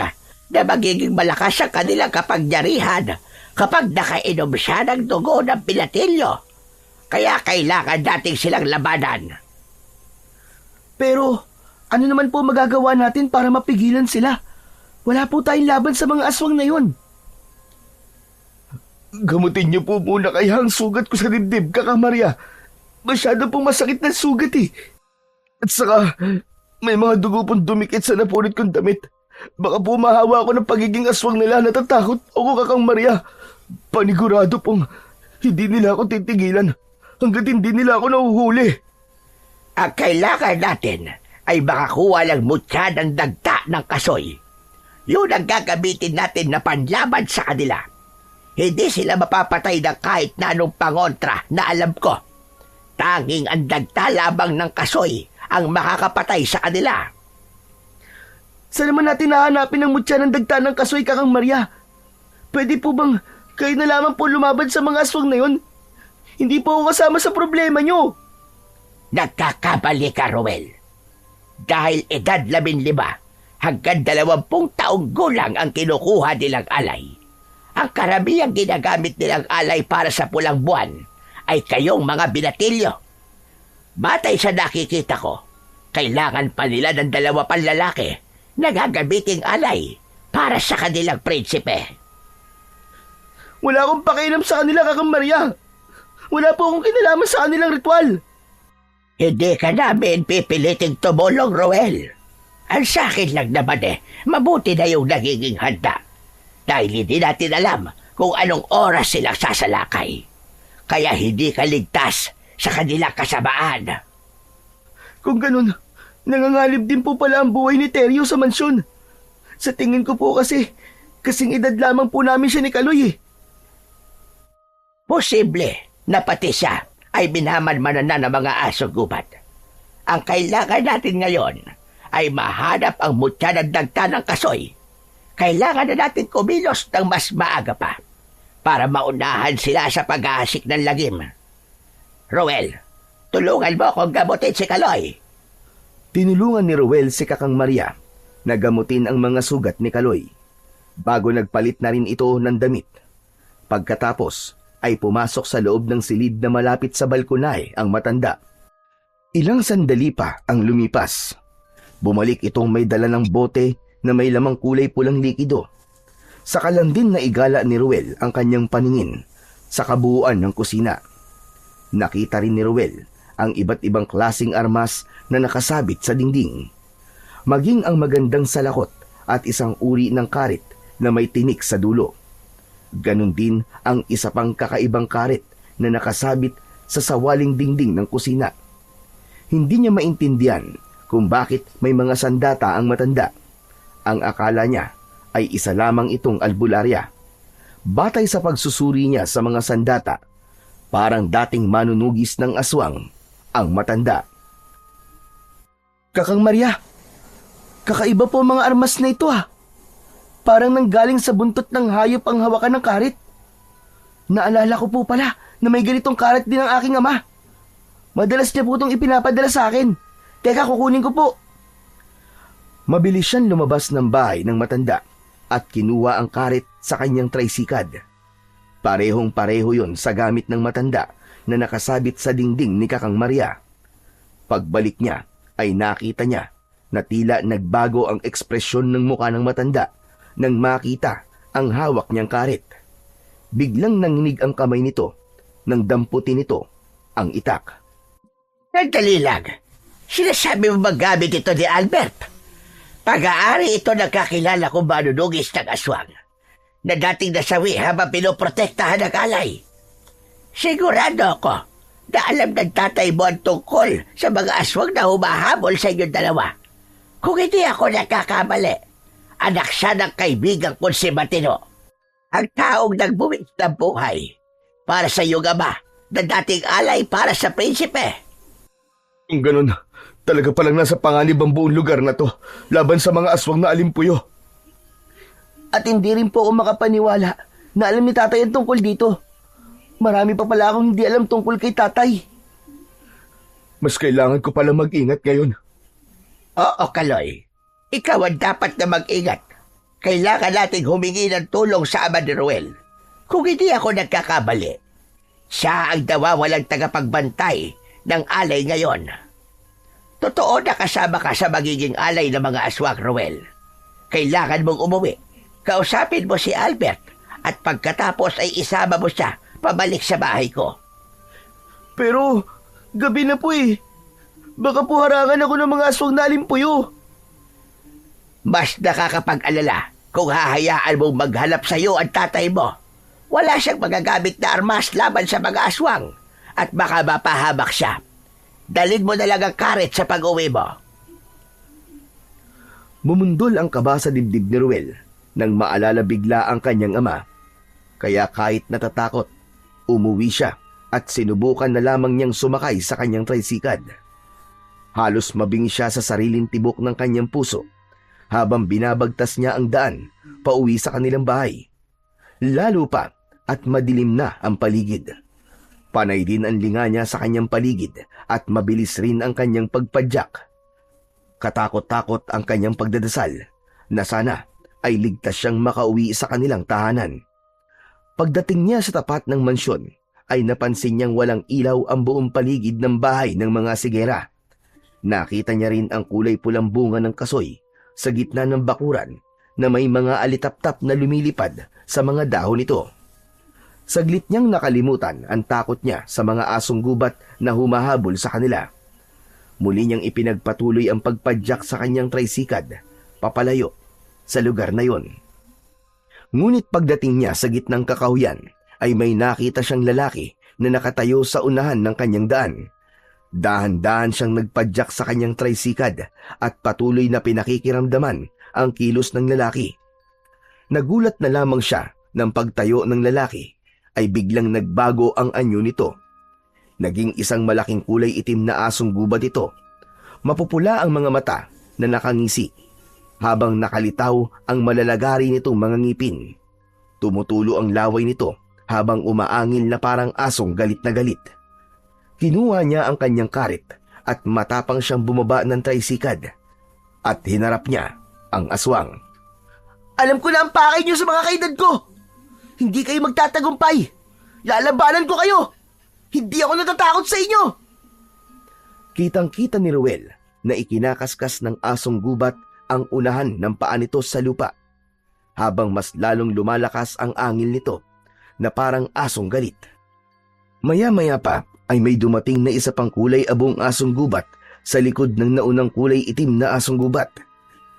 na magiging malakas ang kanilang kapangyarihan kapag nakainom siya ng dugo ng pinatilyo. Kaya kailangan nating silang labanan. Pero ano naman po magagawa natin para mapigilan sila? Wala po tayong laban sa mga aswang na yun. Gamutin niyo po muna kaya ang sugat ko sa dibdib, Kakang Maria. Masyado pong masakit na sugat eh. At saka, may mga dugo pong dumikit sa napunit kong damit. Baka po mahawa ako ng pagiging aswang nila. Natatakot ako, Kakang Maria. Panigurado pong hindi nila ako titigilan hanggat hindi nila ako nahuhuli. Ang kailangan natin ay makakuha lang mutya ng dagta ng kasoy. Yun ang gagamitin natin na panlaban sa kanila. Hindi sila mapapatay ng kahit na anong pangontra na alam ko. Tanging ang dagta labang ng kasoy ang makakapatay sa kanila. Saan naman natin nahanapin ang mutya ng dagta ng kasoy, Kakang Maria? Pwede po bang kayo na lamang po lumaban sa mga aswang na yun? Hindi po ako kasama sa problema nyo. Nagkakabali ka, Ruel. Dahil edad 15 hanggang 20 taong gulang ang kinukuha nilang alay. Ang karamiang ginagamit nilang alay para sa pulang buwan ay kayong mga binatilyo. Batay sa nakikita ko, kailangan pa nila ng 2 panlalaki na gagamiting alay para sa kanilang prinsipe. Wala akong pakialam sa kanila, Kakang Maria. Wala po akong kinalaman sa kanilang ritual. Hindi ka namin pipiliting tumulong, Roel. Ang sa akin lang naman mabuti na yung nagiging handa. Dahil hindi natin alam kung anong oras silang sasalakay. Kaya hindi ka ligtas sa kanilang kasamaan. Kung ganun, nangangalib din po pala ang buhay ni Teryo sa mansyon. Sa tingin ko po kasi, kasing edad lamang po namin siya ni Kaloy eh. Posible na pati siya ay minamanmanan na ng mga aso gubat. Ang kailangan natin ngayon ay mahanap ang mutya ng dagta ng kasoy. Kailangan na natin kumilos ng mas maaga pa para maunahan sila sa pag-aasik ng lagim. Roel, tulungan mo akong gamutin si Kaloy. Tinulungan ni Ruel si Kakang Maria na gamutin ang mga sugat ni Kaloy. Bago nagpalit na rin ito ng damit. Pagkatapos ay pumasok sa loob ng silid na malapit sa balkonay ang matanda. Ilang sandali pa ang lumipas. Bumalik itong may dala ng bote na may lamang kulay pulang likido. Saka lang din na igala ni Ruel ang kanyang paningin sa kabuuan ng kusina. Nakita rin ni Ruel ang iba't ibang klasing armas na nakasabit sa dingding. Maging ang magandang salakot at isang uri ng karit na may tinik sa dulo. Ganon din ang isa pang kakaibang karit na nakasabit sa sawaling dingding ng kusina. Hindi niya maintindihan kung bakit may mga sandata ang matanda. Ang akala niya ay isa lamang itong albularya. Batay sa pagsusuri niya sa mga sandata, parang dating manunugis ng aswang ang matanda. Kakang Maria, kakaiba po ang mga armas na ito ah. Parang nanggaling sa buntot ng hayop ang hawakan ng karit. Naalala ko po pala na may ganitong karit din ang aking ama. Madalas niya po itong ipinapadala sa akin. Teka, kukunin ko po. Mabilis siyang lumabas ng bahay ng matanda at kinuha ang karit sa kanyang tricycad. Parehong-pareho yon sa gamit ng matanda na nakasabit sa dingding ni Kakang Maria. Pagbalik niya ay nakita niya na tila nagbago ang ekspresyon ng mukha ng matanda nang makita ang hawak niyang karit. Biglang nanginig ang kamay nito nang damputin nito ang itak. Nagdali lang. Sinasabi mo magamit ito ni Albert? Pag-aari ito nagkakilala kung manunugis ng aswang na dating nasawi habang pinoprotektahan ng alay. Sigurado ako na alam ng tatay mo ang tungkol sa mga aswang na humahabol sa inyong dalawa. Kung hindi ako nagkakamali, anak siya ng kaibigan ko si Matino, ang taong nagbuwis ng buhay para sa iyong ama na dating alay para sa prinsipe. Kung ganun, talaga palang nasa panganib ang buong lugar na to laban sa mga aswang na alimpuyo. At hindi rin po ako makapaniwala na alam ni tatay ang tungkol dito. Marami pa pala akong hindi alam tungkol kay tatay. Mas kailangan ko pala mag-ingat ngayon. Oo, Kaloy. Ikaw ang dapat na mag-ingat. Kailangan nating humingi ng tulong sa ama ni Ruel. Kung hindi ako nagkakamali, siya ang nawawalang tagapagbantay ng alay ngayon. Totoo na kasama ka sa magiging alay ng mga aswang, Ruel. Kailangan mong umuwi. Kausapin mo si Albert at pagkatapos ay isama mo siya pabalik sa bahay ko. Pero, gabi na po eh. Baka po harangan ako ng mga aswang na alimpuyo. Mas nakakapag-alala kung hahayaan mong maghanap sa iyo ang tatay mo. Wala siyang magagamit na armas laban sa mga aswang at baka mapahamak siya. Dalhin mo na lang ang karet sa pag-uwi mo. Bumundol ang kaba sa dibdib ni Ruel nang maalala bigla ang kanyang ama. Kaya kahit natatakot, umuwi siya at sinubukan na lamang niyang sumakay sa kanyang tricycad. Halos mabingi siya sa sariling tibok ng kanyang puso habang binabagtas niya ang daan pauwi sa kanilang bahay. Lalo pa at madilim na ang paligid. Panay din ang linga niya sa kanyang paligid at mabilis rin ang kanyang pagpadyak. Katakot-takot ang kanyang pagdadasal na sana ay ligtas siyang makauwi sa kanilang tahanan. Pagdating niya sa tapat ng mansyon ay napansin niyang walang ilaw ang buong paligid ng bahay ng mga sigera. Nakita niya rin ang kulay pulang bunga ng kasoy sa gitna ng bakuran na may mga alitaptap na lumilipad sa mga dahon nito. Saglit niyang nakalimutan ang takot niya sa mga asong gubat na humahabol sa kanila. Muli niyang ipinagpatuloy ang pagpadyak sa kanyang tricycad papalayo sa lugar na yon. Ngunit pagdating niya sa gitnang kakahuyan ay may nakita siyang lalaki na nakatayo sa unahan ng kanyang daan. Dahan-dahan siyang nagpadyak sa kanyang tricycad at patuloy na pinakikiramdaman ang kilos ng lalaki. Nagulat na lamang siya ng pagtayo ng lalaki ay biglang nagbago ang anyo nito. Naging isang malaking kulay itim na asong gubat ito. Mapupula ang mga mata na nakangisi habang nakalitaw ang malalagari nitong mga ngipin. Tumutulo ang laway nito habang umaangil na parang asong galit na galit. Kinuha niya ang kanyang karit at matapang siyang bumaba ng tricycad at hinarap niya ang aswang. Alam ko na ang pakay niyo sa mga kaedad ko. Hindi kayo magtatagumpay. Lalabanan ko kayo. Hindi ako natatakot sa inyo. Kitang-kita ni Ruel na ikinakaskas ng asong gubat ang unahan ng paa nito sa lupa, habang mas lalong lumalakas ang angil nito na parang asong galit. Maya-maya pa ay may dumating na isa pang kulay abong asong gubat sa likod ng naunang kulay itim na asong gubat.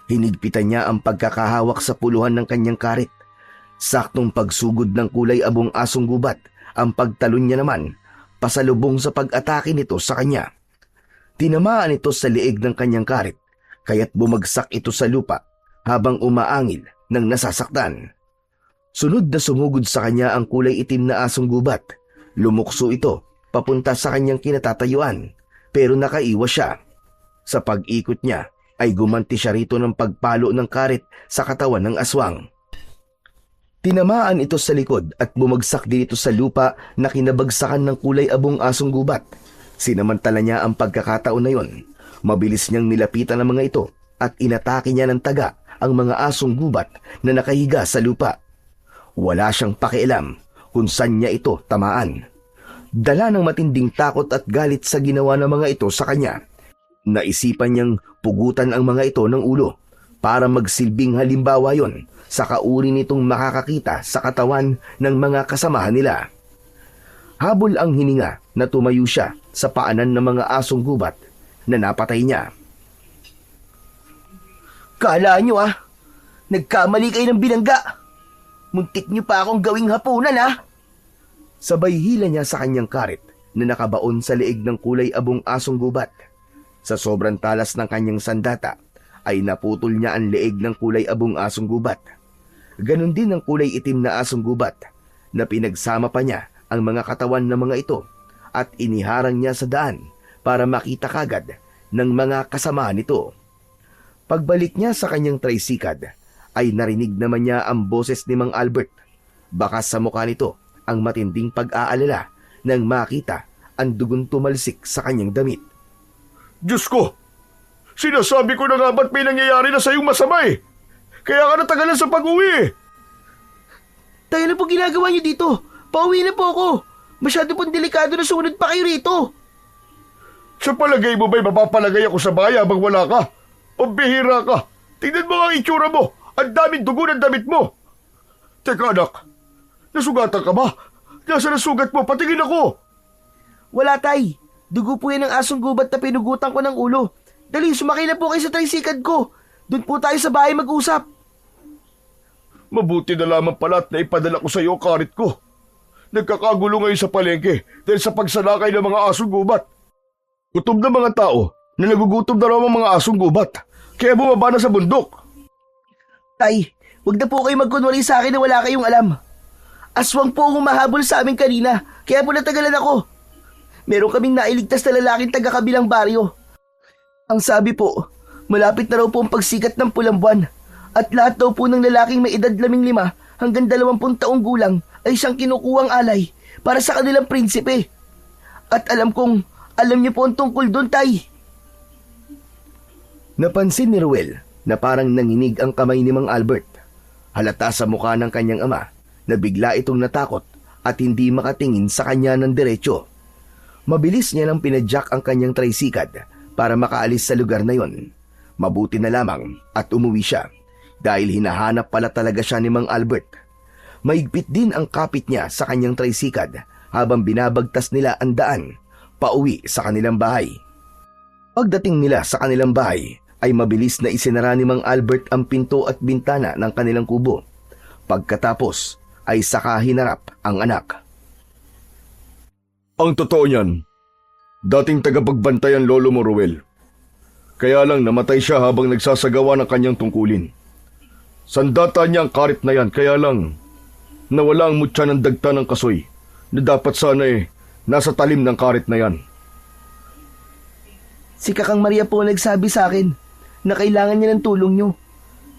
Hinigpitan niya ang pagkakahawak sa puluhan ng kanyang karit. Saktong pagsugod ng kulay abong asong gubat, ang pagtalon niya naman pasalubong sa pag-atake nito sa kanya. Tinamaan ito sa liig ng kanyang karit, kaya't bumagsak ito sa lupa habang umaangil ng nasasaktan. Sunod na sumugod sa kanya ang kulay itim na asong gubat. Lumukso ito papunta sa kanyang kinatatayuan, pero nakaiwas siya. Sa pag-ikot niya ay gumanti siya rito ng pagpalo ng karit sa katawan ng aswang. Tinamaan ito sa likod at bumagsak din ito sa lupa na kinabagsakan ng kulay abong asong gubat. Sinamantala niya ang pagkakataon na yon. Mabilis niyang nilapitan ang mga ito at inatake niya ng taga ang mga asong gubat na nakahiga sa lupa. Wala siyang pakialam kung saan niya ito tamaan. Dala ng matinding takot at galit sa ginawa ng mga ito sa kanya. Naisipan niyang pugutan ang mga ito ng ulo para magsilbing halimbawa yon sa kauri nitong makakakita sa katawan ng mga kasamahan nila. Habol ang hininga na tumayo siya sa paanan ng mga asong gubat na napatay niya. Kala nyo nagkamali kayo ng binangga. Muntik nyo pa akong gawing hapunan Sabay hila niya sa kanyang karit na nakabaon sa leeg ng kulay abong asong gubat. Sa sobrang talas ng kanyang sandata ay naputol niya ang leeg ng kulay abong asong gubat. Ganon din ang kulay itim na asong gubat na pinagsama pa niya ang mga katawan ng mga ito at iniharang niya sa daan para makita kagad ng mga kasama nito. Pagbalik niya sa kanyang tricycad ay narinig naman niya ang boses ni Mang Albert. Bakas sa mukha nito ang matinding pag-aalala nang makita ang dugon tumalsik sa kanyang damit. Diyos ko! Sinasabi ko na nga ba't may nangyayari na sa'yong masama Kaya ka natagalan sa pag-uwi Tayo na po ginagawa niyo dito. Pauwi na po ako. Masyado pong delikado na sumunod pa kayo rito. Sa palagay mo ba'y mapapalagay ako sa bahay habang wala ka? Pambihira ka! Tingnan mo ang itsura mo! Ang daming dugo ng damit mo! Teka anak, nasugatan ka ba? Nasaan ang sugat mo? Patingin ako! Wala tay. Dugo po yan ng asong gubat na pinugutan ko ng ulo. Dali, sumakay na po kayo sa tricycad ko. Doon po tayo sa bahay mag-usap. Mabuti na lamang pala at naipadala ko sa iyo ang karit ko. Nagkakagulo ngayon sa palengke dahil sa pagsalakay ng mga asong gubat. Gutom na mga tao na nagugutom na raw ang mga asong gubat. Kaya bumaba na sa bundok. Tay, wag na po kayo magkunwari sa akin na wala kayong alam. Aswang po ang humahabol sa amin kanina, kaya po natagalan ako. Meron kaming nailigtas na lalaking taga-kabilang baryo. Ang sabi po, malapit na raw po ang pagsikat ng pulang buwan. At lahat daw po ng lalaking may edad 15 hanggang 20 taong gulang ay siyang kinukuhang alay para sa kanilang prinsipe. At alam niyo po ang tungkol doon, tay. Napansin ni Ruel na parang nanginig ang kamay ni Mang Albert. Halata sa mukha ng kanyang ama na bigla itong natakot at hindi makatingin sa kanya ng diretsyo. Mabilis niya nang pinadyak ang kanyang tricycad para makaalis sa lugar na yon. Mabuti na lamang at umuwi siya dahil hinahanap pala talaga siya ni Mang Albert. Maigpit din ang kapit niya sa kanyang tricycad habang binabagtas nila ang daan pauwi sa kanilang bahay. Pagdating nila sa kanilang bahay ay mabilis na isinara ni Mang Albert ang pinto at bintana ng kanilang kubo. Pagkatapos ay saka hinarap ang anak. Ang totoo niyan, dating tagapagbantay ang lolo mo, Ruel. Kaya lang namatay siya habang nagsasagawa ng kanyang tungkulin. Sandata niya ang karit na yan, kaya lang nawala ang mutya ng dagta ng kasoy na dapat sana nasa talim ng karit na yan. Si Kakang Maria po nagsabi sa akin na kailangan niya ng tulong niyo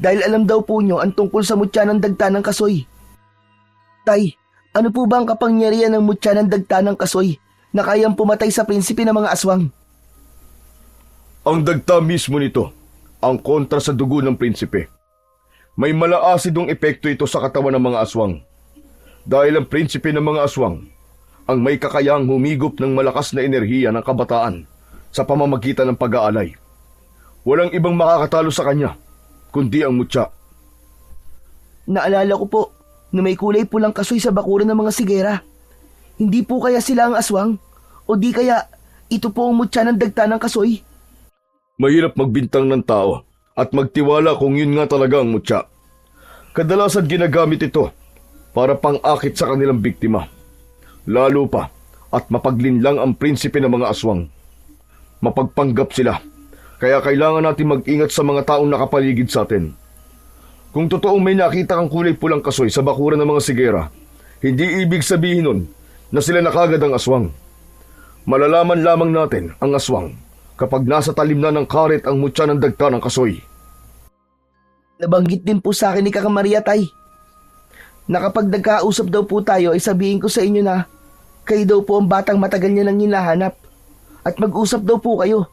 dahil alam daw po niyo ang tungkol sa mutya ng dagta ng kasoy. Tay, ano po ba ang kapangyarihan ng mutya ng dagta ng kasoy na kayang pumatay sa prinsipe ng mga aswang? Ang dagta mismo nito ang kontra sa dugo ng prinsipe. May malaasidong epekto ito sa katawan ng mga aswang. Dahil ang prinsipe ng mga aswang ang may kakayahang humigop ng malakas na enerhiya ng kabataan sa pamamagitan ng pag-aalay. Walang ibang makakatalo sa kanya kundi ang mutya. Naalala ko po na may kulay pulang kasoy sa bakuran ng mga sigera. Hindi po kaya sila ang aswang? O di kaya ito po ang mutya ng dagta ng kasoy? Mahirap magbintang ng tao at magtiwala kung yun nga talaga ang mutya. Kadalasan ginagamit ito para pang-akit sa kanilang biktima. Lalo pa at mapaglinlang ang prinsipe ng mga aswang. Mapagpanggap sila, kaya kailangan natin mag-ingat sa mga taong nakapaligid sa atin. Kung totoong may nakita kang kulay pulang kasoy sa bakuran ng mga sigera, hindi ibig sabihin nun na sila na kagad ang aswang. Malalaman lamang natin ang aswang kapag nasa talim na ng karet ang mutya ng dagta ng kasoy. Nabanggit din po sa akin ni Kaka Maria, Tay, na kapag nagkausap daw po tayo ay sabihin ko sa inyo na kayo daw po ang batang matagal niya nang hinahanap at mag-usap daw po kayo.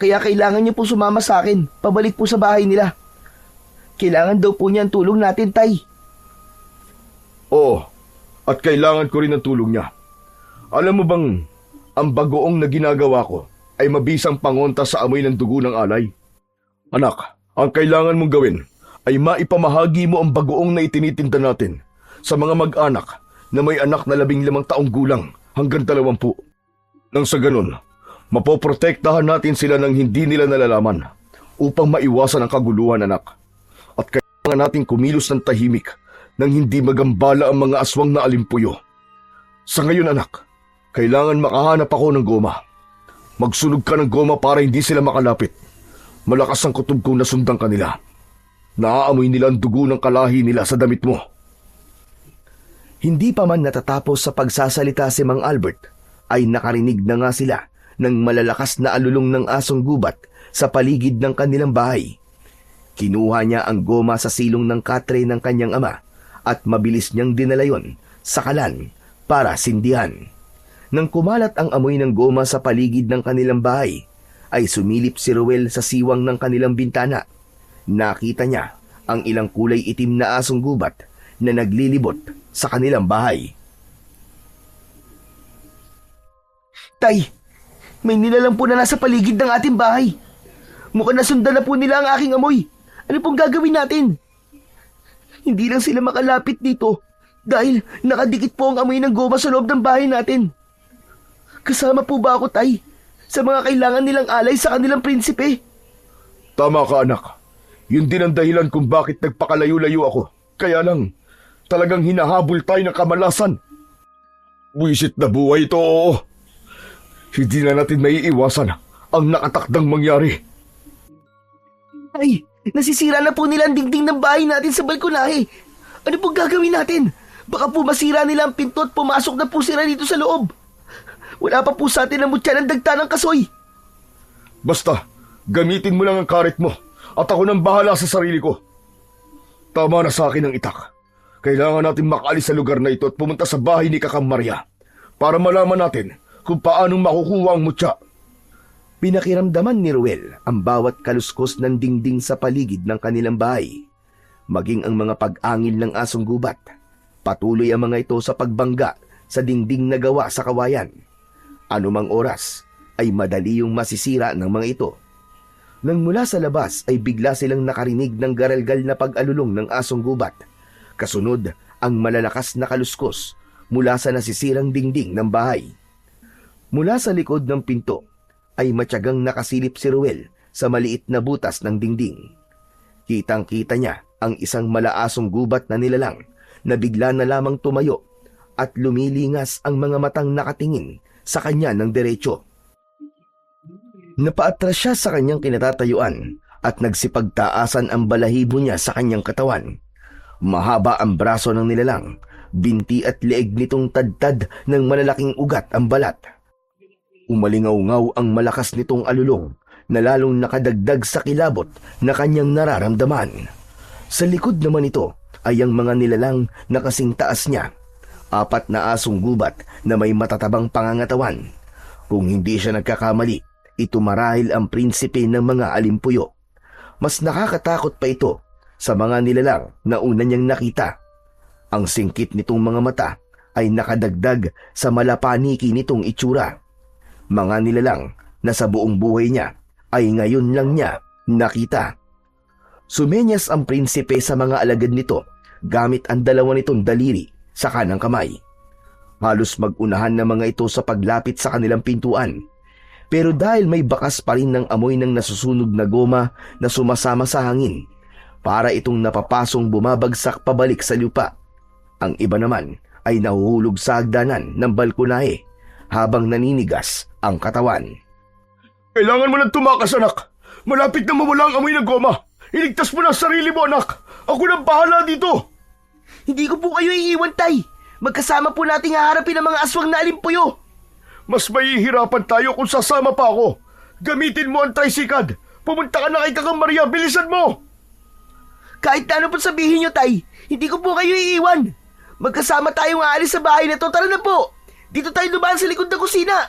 Kaya kailangan niyo po sumama sa akin, pabalik po sa bahay nila. Kailangan daw po niya ang tulong natin, Tay. Oo, at kailangan ko rin ng tulong niya. Alam mo bang, ang bagoong na ginagawa ko ay mabisang pangonta sa amoy ng dugo ng alay? Anak, ang kailangan mong gawin ay maipamahagi mo ang bagoong na itinitinda natin sa mga mag-anak na may anak na 15 taong gulang hanggang 20. Nang sa ganun, mapoprotektahan natin sila ng hindi nila nalalaman upang maiwasan ang kaguluhan, anak. At kailangan natin kumilos ng tahimik nang hindi magambala ang mga aswang na alimpuyo. Sa ngayon, anak, kailangan makahanap ako ng goma. Magsunog ka ng goma para hindi sila makalapit. Malakas ang kutob kong nasundan kanila. Naaamoy nila ang dugo ng kalahi nila sa damit mo. Hindi pa man natatapos sa pagsasalita si Mang Albert, ay nakarinig na nga sila ng malalakas na alulong ng asong gubat sa paligid ng kanilang bahay. Kinuha niya ang goma sa silong ng katre ng kanyang ama at mabilis niyang dinala yon sa kalan para sindihan. Nang kumalat ang amoy ng goma sa paligid ng kanilang bahay, ay sumilip si Ruel sa siwang ng kanilang bintana. Nakita niya ang ilang kulay itim na asong gubat na naglilibot sa kanilang bahay. Tay, may nilalang po na nasa paligid ng ating bahay. Mukhang nasundan na po nila ang aking amoy. Ano pong gagawin natin? Hindi lang sila makalapit dito dahil nakadikit po ang amoy ng goma sa loob ng bahay natin. Kasama po ba ako, Tay, sa mga kailangan nilang alay sa kanilang prinsipe? Tama ka, anak. Yun din ang dahilan kung bakit nagpakalayo-layo ako. Kaya lang, talagang hinahabol tayo ng kamalasan. Buwisit na buhay ito, oo. Hindi na natin maiiwasan ang nakatakdang mangyari. Ay, nasisira na po nila ang dingding ng bahay natin sa balkonahe. Ano pong gagawin natin? Baka po masira nila ang pinto at pumasok na po sila dito sa loob. Wala pa po sa atin ang mutya ng dagta ng kasoy. Basta, gamitin mo lang ang karet mo at ako nang bahala sa sarili ko. Tama na sa akin ang itak. Kailangan natin makaalis sa lugar na ito at pumunta sa bahay ni Kakang Maria para malaman natin kung paanong makukuha ang mutya. Pinakiramdaman ni Ruel ang bawat kaluskos ng dingding sa paligid ng kanilang bahay, maging ang mga pag-angil ng asong gubat. Patuloy ang mga ito sa pagbangga sa dingding na gawa sa kawayan. Anumang oras ay madali yung masisira ng mga ito. Nang mula sa labas ay bigla silang nakarinig ng garalgal na pag-alulong ng asong gubat. Kasunod ang malalakas na kaluskos mula sa nasisirang dingding ng bahay. Mula sa likod ng pinto ay matyagang nakasilip si Ruel sa maliit na butas ng dingding. Kitang-kita niya ang isang malaasong gubat na nilalang na bigla na lamang tumayo at lumilingas ang mga matang nakatingin sa kanya ng diretsyo. Napaatras siya sa kanyang kinatatayuan at nagsipagtaasan ang balahibo niya sa kanyang katawan. Mahaba ang braso ng nilalang, binti at leeg nitong tadtad ng malalaking ugat ang balat. Umalingaw-ngaw ang malakas nitong alulong na lalong nakadagdag sa kilabot na kanyang nararamdaman. Sa likod naman ito ay ang mga nilalang na kasing taas niya. 4 na asong gubat na may matatabang pangangatawan. Kung hindi siya nagkakamali, ito marahil ang prinsipe ng mga alimpuyo. Mas nakakatakot pa ito sa mga nilalang na una niyang nakita. Ang singkit nitong mga mata ay nakadagdag sa malapaniki nitong itsura. Mga nilalang na sa buong buhay niya ay ngayon lang niya nakita. Sumenyas ang prinsipe sa mga alagad nito gamit ang 2 nitong daliri sa kanang kamay. Halos mag-unahan ng mga ito sa paglapit sa kanilang pintuan. Pero dahil may bakas pa rin ng amoy ng nasusunog na goma na sumasama sa hangin, para itong napapasong bumabagsak pabalik sa lupa. Ang iba naman ay nahuhulog sa hagdanan ng balkonahe habang naninigas ang katawan. Kailangan mo nang tumakas, anak. Malapit na mawala ang amoy ng goma. Iligtas mo na ang sarili mo, anak. Ako nang bahala dito. Hindi ko po kayo iiwan, Tay. Magkasama po nating haharapin ang mga aswang na alimpuyo. Mas mahihirapan tayo kung sasama pa ako. Gamitin mo ang tricycad! Pumunta ka na kay Kakang Maria! Bilisan mo! Kahit na ano po sabihin nyo, Tay, hindi ko po kayo iiwan. Magkasama tayong aalis sa bahay na to. Tara na po! Dito tayo dumaan sa likod ng kusina.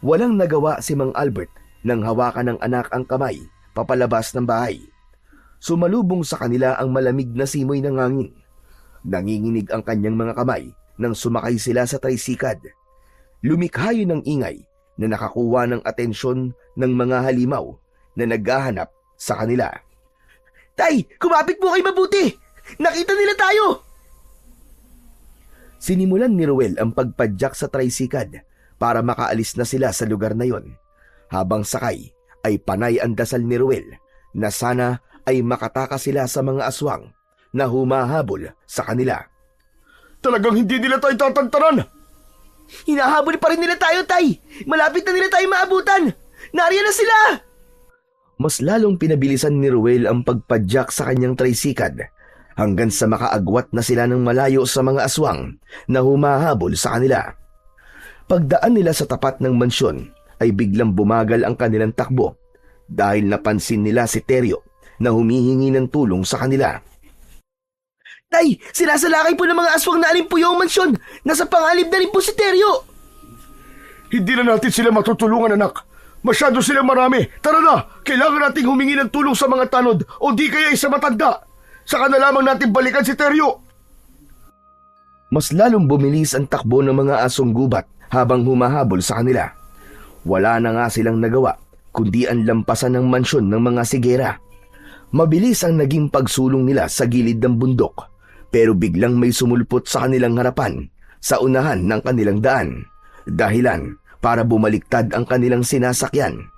Walang nagawa si Mang Albert nang hawakan ng anak ang kamay papalabas ng bahay. Sumalubong sa kanila ang malamig na simoy ng hangin. Nanginginig ang kanyang mga kamay nang sumakay sila sa tricycad. Lumikha yun ng ingay na nakakuha ng atensyon ng mga halimaw na naghahanap sa kanila. Tay, kumapit po kayo mabuti! Nakita nila tayo! Sinimulan ni Ruel ang pagpadyak sa tricycad para makaalis na sila sa lugar na yon. Habang sakay ay panay ang dasal ni Ruel na sana ay makatakas sila sa mga aswang na humahabol sa kanila. Talagang hindi nila tayo tatantanan! Hinahabol pa rin nila tayo, Tay! Malapit na nila tayo maabutan! Nariyan na sila! Mas lalong pinabilisan ni Ruel ang pagpadyak sa kanyang tricycad hanggang sa makaagwat na sila ng malayo sa mga aswang na humahabol sa kanila. Pagdaan nila sa tapat ng mansyon ay biglang bumagal ang kanilang takbo dahil napansin nila si Teryo na humihingi ng tulong sa kanila. Tay, sinasalakay po ng mga aswang na alimpuyo ang mansyon. Nasa pangalib na rin po si Teryo. Hindi na natin sila matutulungan, anak. Masyado silang marami. Tara na! Kailangan nating humingi ng tulong sa mga tanod o di kaya isa matanda. Saka na lamang natin balikan si Teryo. Mas lalong bumilis ang takbo ng mga asong gubat habang humahabol sa kanila. Wala na nga silang nagawa kundi ang lampasan ng mansyon ng mga sigera. Mabilis ang naging pagsulong nila sa gilid ng bundok, pero biglang may sumulpot sa kanilang harapan sa unahan ng kanilang daan. Dahilan para bumaliktad ang kanilang sinasakyan.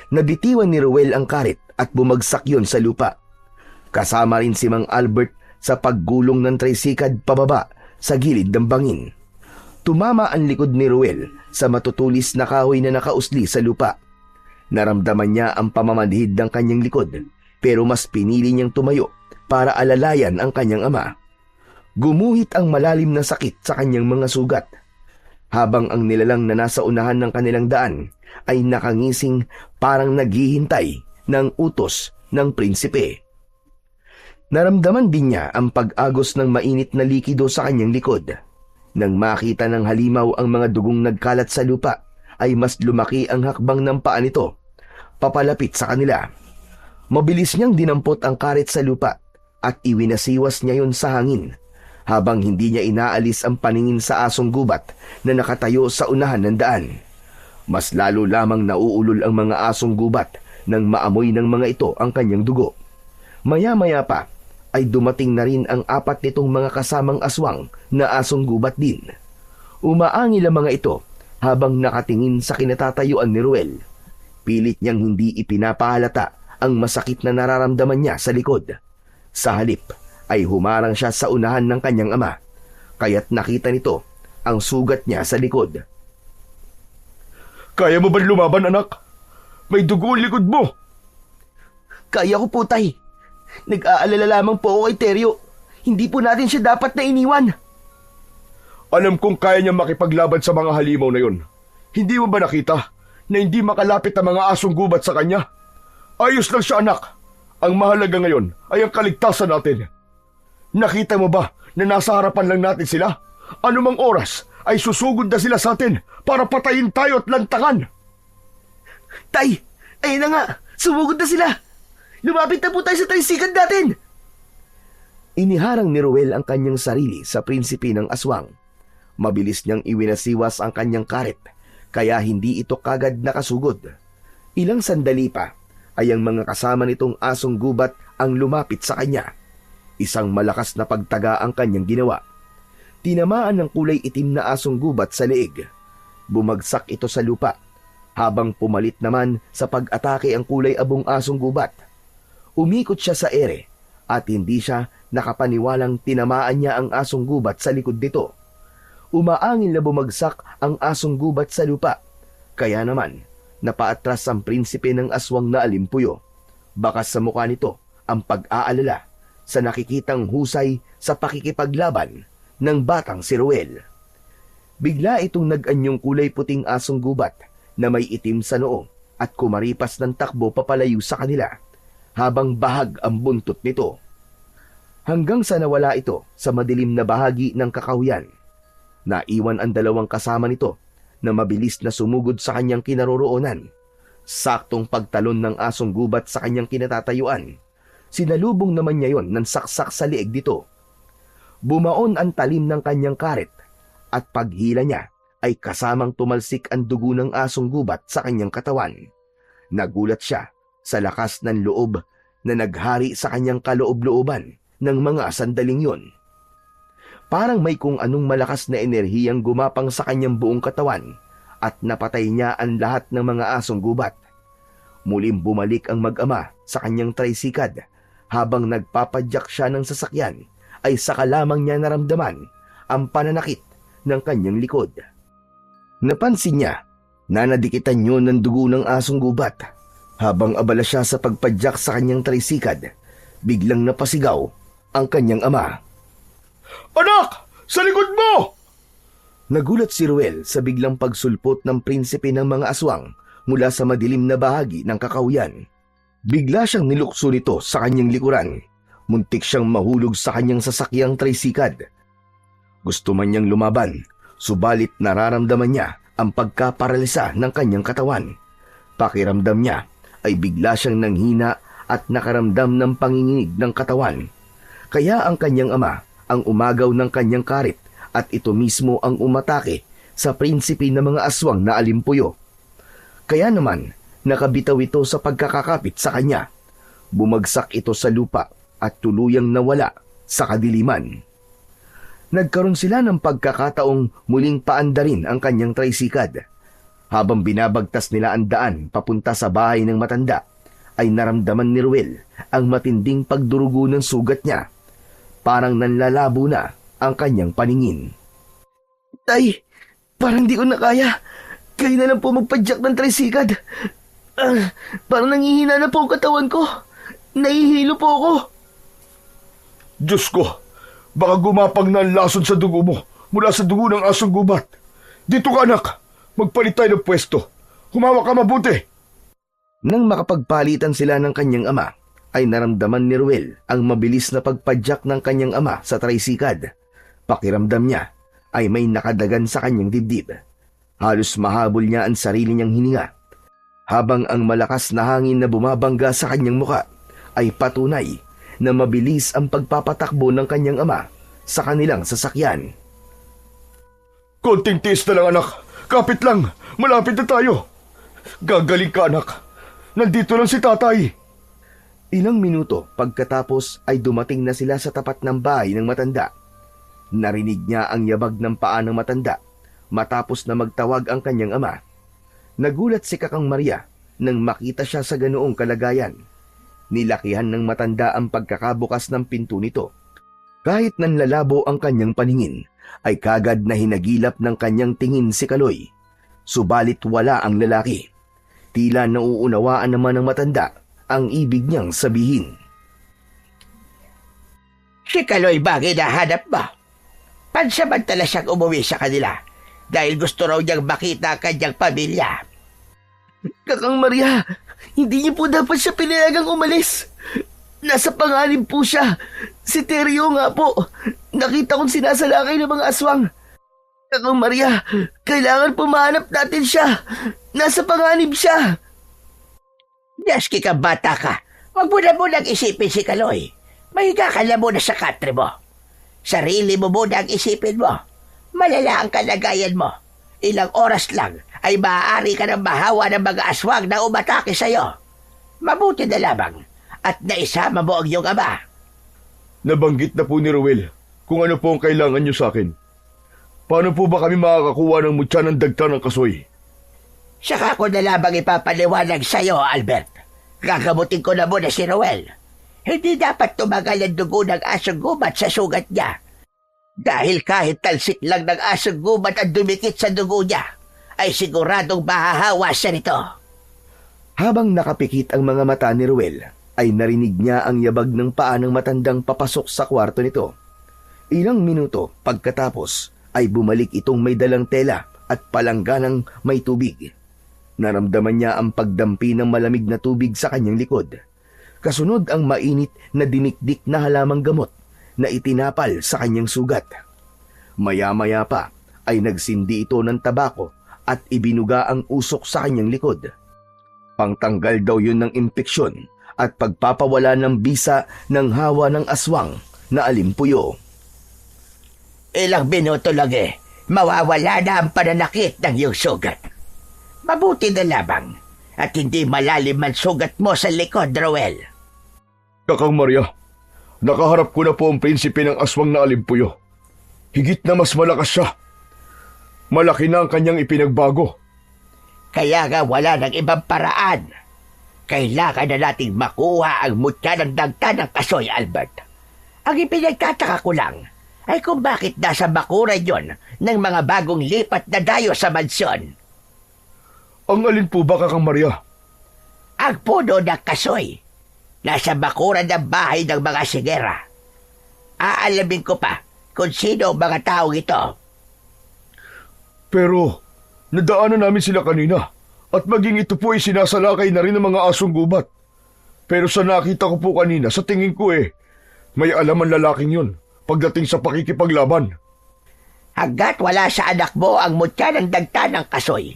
Nabitiwan ni Ruel ang karet at bumagsak yon sa lupa. Kasama rin si Mang Albert sa paggulong ng tricycad pababa sa gilid ng bangin. Tumama ang likod ni Ruel sa matutulis na kahoy na nakausli sa lupa. Naramdaman niya ang pamamanhid ng kanyang likod, pero mas pinili niyang tumayo para alalayan ang kanyang ama. Gumuhit ang malalim na sakit sa kanyang mga sugat, habang ang nilalang na nasa unahan ng kanilang daan ay nakangising parang naghihintay ng utos ng prinsipe. Naramdaman din niya ang pag-agos ng mainit na likido sa kanyang likod. Nang makita ng halimaw ang mga dugong nagkalat sa lupa, ay mas lumaki ang hakbang ng paa nito, papalapit sa kanila. Mabilis niyang dinampot ang karet sa lupa at iwinasiwas niya yon sa hangin, habang hindi niya inaalis ang paningin sa asong gubat na nakatayo sa unahan ng daan. Mas lalo lamang nauulol ang mga asong gubat nang maamoy ng mga ito ang kanyang dugo. Maya-maya pa ay dumating na rin ang 4 nitong mga kasamang aswang na asong gubat din. Umaangil ang mga ito habang nakatingin sa kinatatayuan ni Ruel. Pilit niyang hindi ipinapahalata ang masakit na nararamdaman niya sa likod. Sa halip ay humarang siya sa unahan ng kanyang ama, kaya't nakita nito ang sugat niya sa likod. Kaya mo ba lumaban, anak? May dugo ang likod mo. Kaya ko po, Tay. Nag-aalala lamang po ako kay Teryo. Hindi po natin siya dapat na iniwan. Alam kong kaya niya makipaglaban sa mga halimaw na yon. Hindi mo ba nakita na hindi makalapit ang mga asong gubat sa kanya? Ayos lang siya, anak. Ang mahalaga ngayon ay ang kaligtasan natin. Nakita mo ba na nasa harapan lang natin sila? Anumang oras ay susugod na sila sa atin para patayin tayo at lantangan. Tay, ayun na nga. Sumugod na sila. Lumapit na po tayo sa tricycad natin. Iniharang ni Ruel ang kanyang sarili sa prinsipe ng aswang. Mabilis niyang iwinasiwas ang kanyang karet, kaya hindi ito kagad nakasugod. Ilang sandali pa ay ang mga kasama nitong asong gubat ang lumapit sa kanya. Isang malakas na pagtaga ang kanyang ginawa. Tinamaan ng kulay itim na asong gubat sa leeg. Bumagsak ito sa lupa, habang pumalit naman sa pag-atake ang kulay abong asong gubat. Umikot siya sa ere at hindi siya nakapaniwalang tinamaan niya ang asong gubat sa likod nito. Umaangil na bumagsak ang asong gubat sa lupa, kaya naman napaatras ang prinsipe ng aswang na alimpuyo. Bakas sa mukha nito ang pag-aalala sa nakikitang husay sa pakikipaglaban ng batang si Ruel. Bigla itong nag-anyong kulay puting asong gubat na may itim sa noo at kumaripas ng takbo papalayo sa kanila habang bahag ang buntot nito. Hanggang sa nawala ito sa madilim na bahagi ng kakahuyan. Naiwan ang dalawang kasama nito na mabilis na sumugod sa kanyang kinaroroonan. Saktong pagtalon ng asong gubat sa kanyang kinatatayuan. Sinalubong naman niya yon ng saksak sa lieg dito. Bumaon ang talim ng kanyang karet at paghila niya ay kasamang tumalsik ang dugo ng asong gubat sa kanyang katawan. Nagulat siya sa lakas ng loob na naghari sa kanyang kaloob-looban ng mga sandaling yon. Parang may kung anong malakas na enerhiyang gumapang sa kanyang buong katawan at napatay niya ang lahat ng mga asong gubat. Muling bumalik ang mag-ama sa kanyang tricycad habang nagpapadyak siya ng sasakyan ay saka lamang niya naramdaman ang pananakit ng kanyang likod. Napansin niya na nadikitan yun ng dugo ng asong gubat. Habang abala siya sa pagpadyak sa kanyang tricycad, biglang napasigaw ang kanyang ama. Anak! Sa likod mo! Nagulat si Ruel sa biglang pagsulpot ng prinsipe ng mga aswang mula sa madilim na bahagi ng kakahuyan. Bigla siyang nilukso nito sa kanyang likuran. Muntik siyang mahulog sa kanyang sasakyang tricycad. Gusto man niyang lumaban, subalit nararamdaman niya ang pagkaparalisa ng kanyang katawan. Pakiramdam niya ay bigla siyang nanghina at nakaramdam ng panginginig ng katawan. Kaya ang kanyang ama ang umagaw ng kanyang karit at ito mismo ang umatake sa prinsipe ng mga aswang na alimpuyo. Kaya naman, nakabitaw ito sa pagkakakapit sa kanya. Bumagsak ito sa lupa at tuluyang nawala sa kadiliman. Nagkaroon sila ng pagkakataong muling paandarin ang kanyang tricycad. Habang binabagtas nila ang daan papunta sa bahay ng matanda, ay naramdaman ni Ruel ang matinding pagdurugo ng sugat niya. Parang nanlalabo na ang kanyang paningin. Tay, parang di ko na kaya. Kayo na lang po magpadyak ng tricycad. Parang nangihina na po ang katawan ko. Nahihilo po ako. Diyos ko, baka gumapang na ang lason sa dugo mo mula sa dugo ng asong gubat. Dito ka, anak. Magpalit tayo ng pwesto. Humawak ka mabuti. Nang makapagpalitan sila ng kanyang ama, ay naramdaman ni Ruel ang mabilis na pagpadyak ng kanyang ama sa tricycad. Pakiramdam niya ay may nakadagan sa kanyang dibdib. Halos mahabol niya ang sarili niyang hininga. Habang ang malakas na hangin na bumabangga sa kanyang muka ay patunay na mabilis ang pagpapatakbo ng kanyang ama sa kanilang sasakyan. Konting tiis na lang, anak. Kapit lang. Malapit na tayo. Gagaling ka, anak. Nandito lang si tatay. Ilang minuto pagkatapos ay dumating na sila sa tapat ng bahay ng matanda. Narinig niya ang yabag ng paa ng matanda matapos na magtawag ang kanyang ama. Nagulat si Kakang Maria nang makita siya sa ganoong kalagayan. Nilakihan ng matanda ang pagkakabukas ng pinto nito. Kahit nanlalabo ang kanyang paningin, ay kagad na hinagilap ng kanyang tingin si Kaloy. Subalit wala ang lalaki. Tila nauunawaan naman ng matanda ang ibig niyang sabihin. Si Kaloy ba hinahanap mo? Pansamantala siyang umuwi sa kanila dahil gusto raw niyang makita ang kanyang pamilya. Kakang Maria, hindi niyo po dapat siya pinayagang umalis. Nasa panganib po siya. Si Teryo nga po. Nakita kong sinasalakay ng mga aswang. Kakang Maria, kailangan pumahanap natin siya. Nasa panganib siya. Yaski ka, bata ka. Huwag mo na munang isipin si Kaloy. Mahiga ka na muna sa country mo. Sarili mo muna ang isipin mo. Malala ang kalagayan mo. Ilang oras lang ay maaari ka ng mahawa ng mga aswang na umatake sa'yo. Mabuti na lamang at naisama mo ang iyong ama. Nabanggit na po ni Ruel kung ano po ang kailangan niyo sa akin. Paano po ba kami makakakuha ng mutya ng dagta ng kasoy? Saka ko na lamang ipapaliwanag sa'yo, Albert. Gagamutin ko na muna si Ruel. Hindi dapat tumagal ang dugo ng asong gubat sa sugat niya. Dahil kahit talsik lang ng asong gubat ang dumikit sa dugo niya, ay siguradong mahahawa siya nito. Habang nakapikit ang mga mata ni Ruel, ay narinig niya ang yabag ng paa ng matandang papasok sa kwarto nito. Ilang minuto pagkatapos ay bumalik itong may dalang tela at palangganang may tubig. Naramdaman niya ang pagdampi ng malamig na tubig sa kanyang likod. Kasunod ang mainit na dinikdik na halamang gamot na itinapal sa kanyang sugat. Maya-maya pa ay nagsindi ito ng tabako at ibinuga ang usok sa kanyang likod. Pangtanggal daw yun ng impeksyon at pagpapawala ng bisa ng hawa ng aswang na alimpuyo. Ilang minuto lang mawawala na ang pananakit ng iyong sugat. Mabuti na lamang at hindi malalim ang sugat mo sa likod, Roel. Kakang Maria, nakaharap ko na po ang prinsipe ng aswang na alimpuyo. Higit na mas malakas siya. Malaki na ang kanyang ipinagbago. Kaya nga wala ng ibang paraan. Kailangan na nating makuha ang mutya ng dagta ng kasoy, Albert. Ang ipinagtataka ko lang ay kung bakit nasa bakuran yon ng mga bagong lipat na dayo sa mansyon. Ang alin po ba, Kakang Maria? Ang puno ng kasoy. Nasa bakuran ng bahay ng mga sigera. Aalamin ko pa kung sino ang mga taong ito. Pero, nadaanan namin sila kanina at maging ito po ay sinasalakay na rin ng mga asong gubat. Pero sa nakita ko po kanina, sa tingin ko may alam ang lalaking yun pagdating sa pakikipaglaban. Hanggat wala sa anak mo ang mutya ng dagta ng kasoy,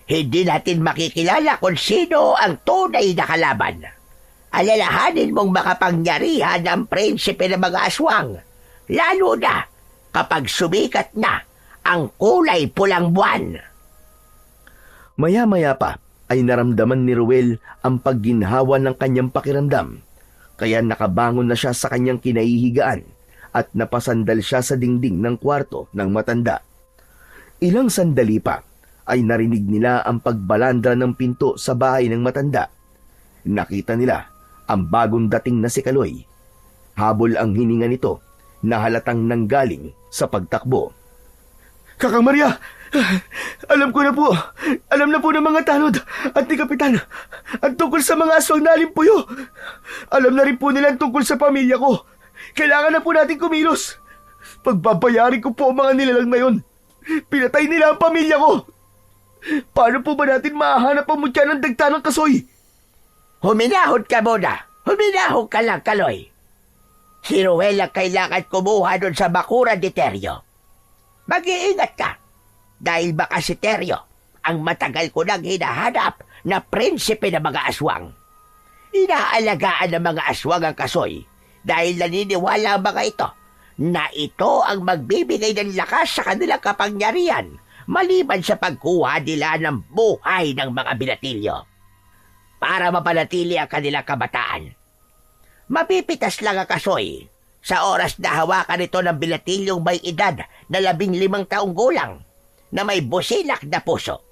hindi natin makikilala kung sino ang tunay na kalaban. Alalahanin mong makapangyarihan ang prinsipe ng mga aswang, lalo na kapag sumikat na ang kulay pulang buwan. Maya-maya pa ay naramdaman ni Ruel ang pagginhawa ng kanyang pakiramdam. Kaya nakabangon na siya sa kanyang kinahihigaan at napasandal siya sa dingding ng kwarto ng matanda. Ilang sandali pa ay narinig nila ang pagbalandra ng pinto sa bahay ng matanda. Nakita nila ang bagong dating na si Kaloy. Habol ang hininga nito na halatang nanggaling sa pagtakbo. Kakang Maria, alam ko na po. Alam na po ng mga tanod at ni Kapitan ang tungkol sa mga aswang na alimpuyo. Alam na rin po nila ang tungkol sa pamilya ko. Kailangan na po natin kumilos. Pagbabayarin ko po ang mga nilalang na yun. Pinatay nila ang pamilya ko. Paano po ba natin mahanap ang mutya ng dagta ng kasoy? Huminahon ka muna. Huminahon ka lang, Kaloy. Si Ruel ang kailangan kumuha doon sa bakuran ni Teryo. Mag-iingat ka. Dahil baka si Teryo ang matagal ko nang hinahanap na prinsipe ng mga aswang. Inaalagaan ng mga aswang ang kasoy dahil naniniwala ang mga ito na ito ang magbibigay ng lakas sa kanilang kapangyarihan maliban sa pagkuha nila ng buhay ng mga binatilyo. Para mapanatili ang kanilang kabataan. Mapipitas lang ang kasoy sa oras na hawakan ito ng binatilyong may edad na 15 taong gulang na may busilak na puso.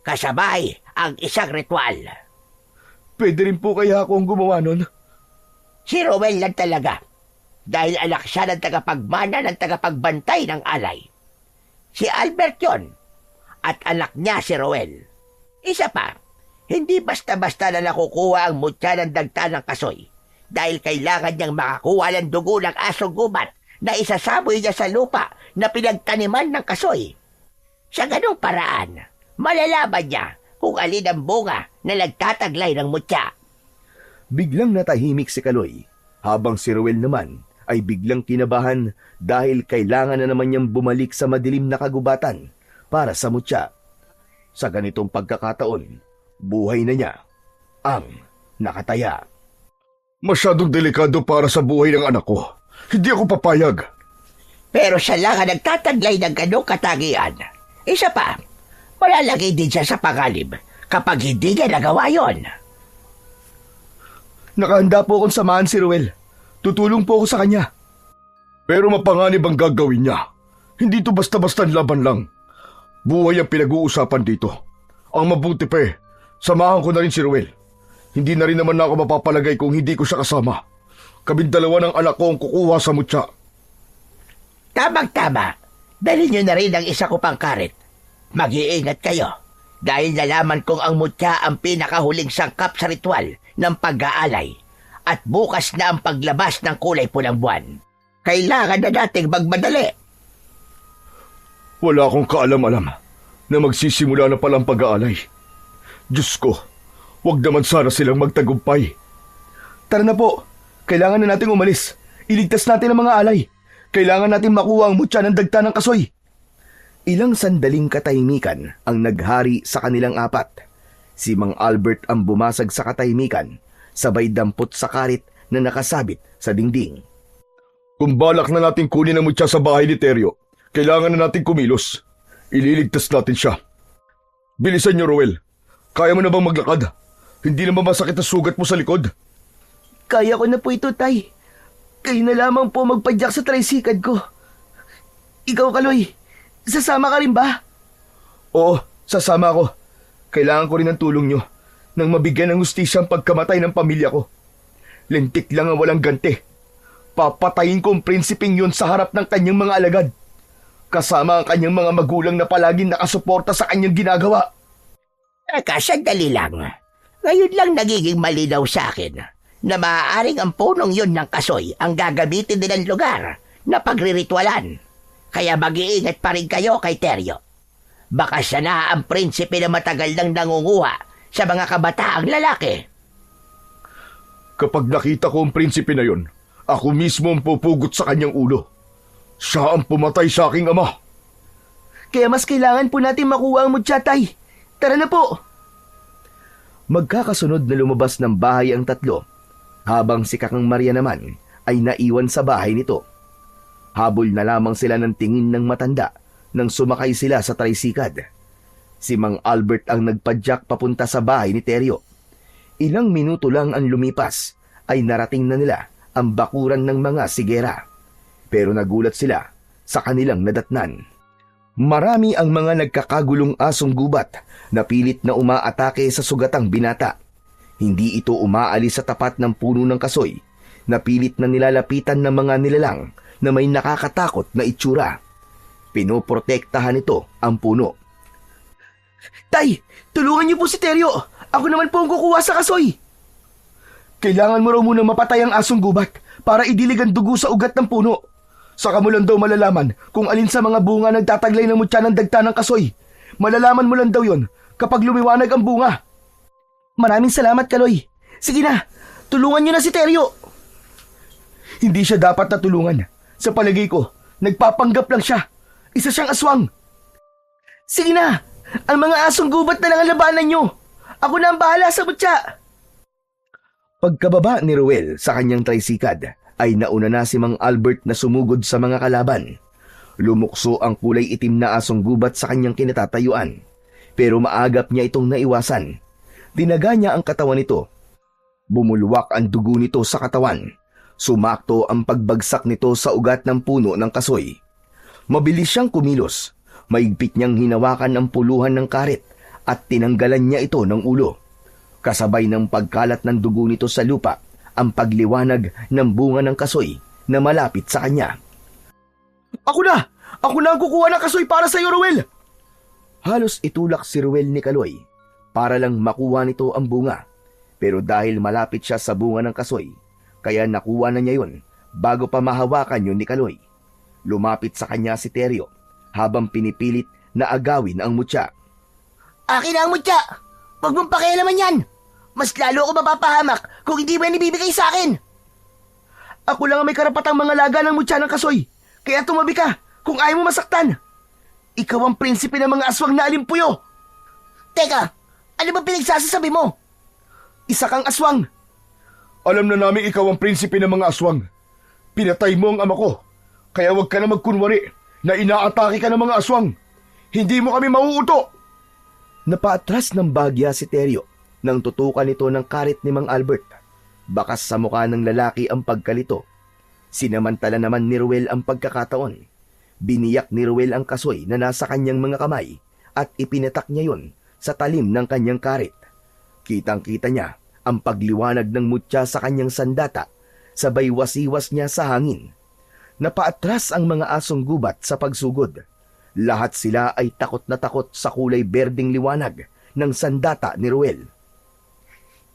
Kasabay ang isang ritual. Pwede rin po kaya akong gumawa nun? Si Roel lang talaga dahil anak siya ng tagapagmana ng tagapagbantay ng alay. Si Albert yon at anak niya si Roel. Isa pa, hindi basta-basta na nakukuha ang mutya ng dagta ng kasoy dahil kailangan niyang makakuha ng dugo ng asong gubat na isasaboy niya sa lupa na pinagtaniman ng kasoy. Sa ganong paraan, malalaman niya kung alin ang bunga na nagtataglay ng mutya. Biglang natahimik si Kaloy, habang si Ruel naman ay biglang kinabahan dahil kailangan na naman niyang bumalik sa madilim na kagubatan para sa mutya. Sa ganitong pagkakataon, buhay na niya ang nakataya. Masyadong delikado para sa buhay ng anak ko. Hindi ako papayag. Pero siya lang ang nagtataglay ng ganong katangian. Isa pa, malalagay din siya sa pangalib kapag hindi niya nagawa yon. Nakahanda po akong samahan si Ruel. Tutulong po ako sa kanya. Pero mapanganib ang gagawin niya. Hindi to basta-basta laban lang. Buhay ang pinag-uusapan dito. Ang mabuti pa samahan ko na rin si Ruel. Hindi na rin naman ako mapapalagay kung hindi ko siya kasama. Kaming dalawa ng anak ko ang kukuha sa mutya. Tamang-tama. Dali niyo na rin ang isa ko pang karet. Mag-iingat kayo. Dahil nalaman kong ang mutya ang pinakahuling sangkap sa ritual ng pag-aalay. At bukas na ang paglabas ng kulay pulang buwan. Kailangan na nating magmadali. Wala akong kaalam-alam na magsisimula na palang pag-aalay. Diyos ko, huwag naman sana silang magtagumpay. Tara na po. Kailangan na nating umalis. Iligtas natin ang mga alay. Kailangan natin makuha ang mutya ng dagta ng kasoy. Ilang sandaling katahimikan ang naghari sa kanilang apat. Si Mang Albert ang bumasag sa katahimikan, sabay dampot sa karit na nakasabit sa dingding. Kung balak na natin kunin ang mutya sa bahay ni Teryo, kailangan na natin kumilos. Ililigtas natin siya. Bilisan niyo, Ruel. Kaya mo na bang maglakad? Hindi na ba masakit ang sugat mo sa likod? Kaya ko na po ito, Tay. Kayo na lamang po magpadyak sa tricycle ko. Ikaw, Kaloy, sasama ka rin ba? Oo, sasama ako. Kailangan ko rin ng tulong nyo nang mabigyan ng hustisya ang pagkamatay ng pamilya ko. Lintik lang ang walang ganti. Papatayin ko ang prinsipeng yun sa harap ng kanyang mga alagad. Kasama ang kanyang mga magulang na palaging nakasuporta sa kanyang ginagawa. Teka, sandali lang. Ngayon lang nagiging malinaw sa akin na maaaring ang punong yun ng kasoy ang gagamitin din ng lugar na pagriritwalan. Kaya mag-iingat pa rin kayo kay Teryo. Baka siya na ang prinsipe na matagal nang nangunguha sa mga kabataang lalaki. Kapag nakita ko ang prinsipe na yun, ako mismo ang pupugot sa kanyang ulo. Siya ang pumatay sa aking ama. Kaya mas kailangan po natin makuha ang mutya, Tay. Tara na po! Magkakasunod na lumabas ng bahay ang tatlo, habang si Kakang Maria naman ay naiwan sa bahay nito. Habol na lamang sila ng tingin ng matanda nang sumakay sila sa tricycad. Si Mang Albert ang nagpadyak papunta sa bahay ni Teryo. Ilang minuto lang ang lumipas ay narating na nila ang bakuran ng mga sigera. Pero nagulat sila sa kanilang nadatnan. Marami ang mga nagkakagulong asong gubat na pilit na umaatake sa sugatang binata. Hindi ito umaalis sa tapat ng puno ng kasoy na pilit na nilalapitan ng mga nilalang na may nakakatakot na itsura. Pinoprotektahan ito ang puno. Tay, tulungan niyo po si Teryo. Ako naman po ang kukuha sa kasoy. Kailangan mo raw munang mapatay ang asong gubat para idilig ang dugo sa ugat ng puno. Saka mo lang daw malalaman kung alin sa mga bunga nagtataglay ng mutya ng dagta ng kasoy. Malalaman mo lang daw yon kapag lumiwanag ang bunga. Maraming salamat, Kaloy. Sige na, tulungan niyo na si Teryo. Hindi siya dapat natulungan. Sa palagay ko, nagpapanggap lang siya. Isa siyang aswang. Sige na, ang mga asong gubat na lang ang labanan niyo. Ako na ang bahala sa mutya. Pagkababa ni Ruel sa kanyang tricycad, ay nauna na si Mang Albert na sumugod sa mga kalaban. Lumukso ang kulay itim na asong gubat sa kanyang kinatatayuan, pero maagap niya itong naiwasan. Dinaga niya ang katawan nito. Bumulwak ang dugo nito sa katawan. Sumakto ang pagbagsak nito sa ugat ng puno ng kasoy. Mabilis siyang kumilos. Maigpit niyang hinawakan ang puluhan ng karet at tinanggalan niya ito ng ulo. Kasabay ng pagkalat ng dugo nito sa lupa, ang pagliwanag ng bunga ng kasoy na malapit sa kanya. Ako na! Ako na ang kukuha ng kasoy para sa iyo, Ruel! Halos itulak si Ruel ni Kaloy para lang makuha nito ang bunga. Pero dahil malapit siya sa bunga ng kasoy, kaya nakuha na niya yun bago pa mahawakan yun ni Kaloy. Lumapit sa kanya si Teryo habang pinipilit na agawin ang mutya. Akin na ang mutya! Huwag mong pakialaman yan! Mas lalo ako mapapahamak kung hindi mo yan ibibigay sa akin! Ako lang ang may karapatang mga laga ng mutya ng kasoy. Kaya tumabi ka kung ayaw mo masaktan. Ikaw ang prinsipe ng mga aswang na alimpuyo. Teka, ano ba pinagsasasabi mo? Isa kang aswang. Alam na namin ikaw ang prinsipe ng mga aswang. Pinatay mo ang ama ko. Kaya huwag ka na magkunwari na inaatake ka ng mga aswang. Hindi mo kami mauuto. Napaatras ng bagya si Teryo nang tutukan ito ng karit ni Mang Albert. Bakas sa mukha ng lalaki ang pagkalito. Sinamantala naman ni Ruel ang pagkakataon. Biniyak ni Ruel ang kasoy na nasa kanyang mga kamay at ipinatak niya yon sa talim ng kanyang karit. Kitang-kita niya ang pagliwanag ng mutya sa kanyang sandata, sabay wasiwas niya sa hangin. Napaatras ang mga asong gubat sa pagsugod. Lahat sila ay takot na takot sa kulay berdeng liwanag ng sandata ni Ruel.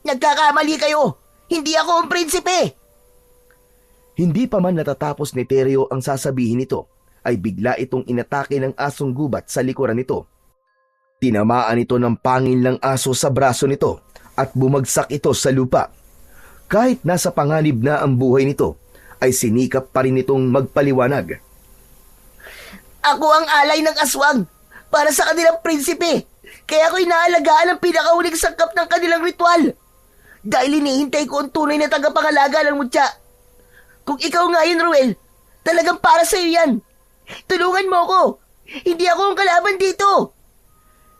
Nagkakamali kayo! Hindi ako ang prinsipe! Hindi pa man natatapos ni Teryo ang sasabihin nito, ay bigla itong inatake ng asong gubat sa likuran nito. Tinamaan ito ng pangil ng aso sa braso nito at bumagsak ito sa lupa. Kahit nasa panganib na ang buhay nito, ay sinikap pa rin itong magpaliwanag. Ako ang alay ng aswang para sa kanilang prinsipe. Kaya ako'y naalagaan ang pinakahuling sangkap ng kanilang ritual. Dahil hinihintay ko ang tunay na tagapangalaga ng mutya. Kung ikaw nga yun, Ruel, talagang para sa'yo yan. Tulungan mo ako. Hindi ako ang kalaban dito.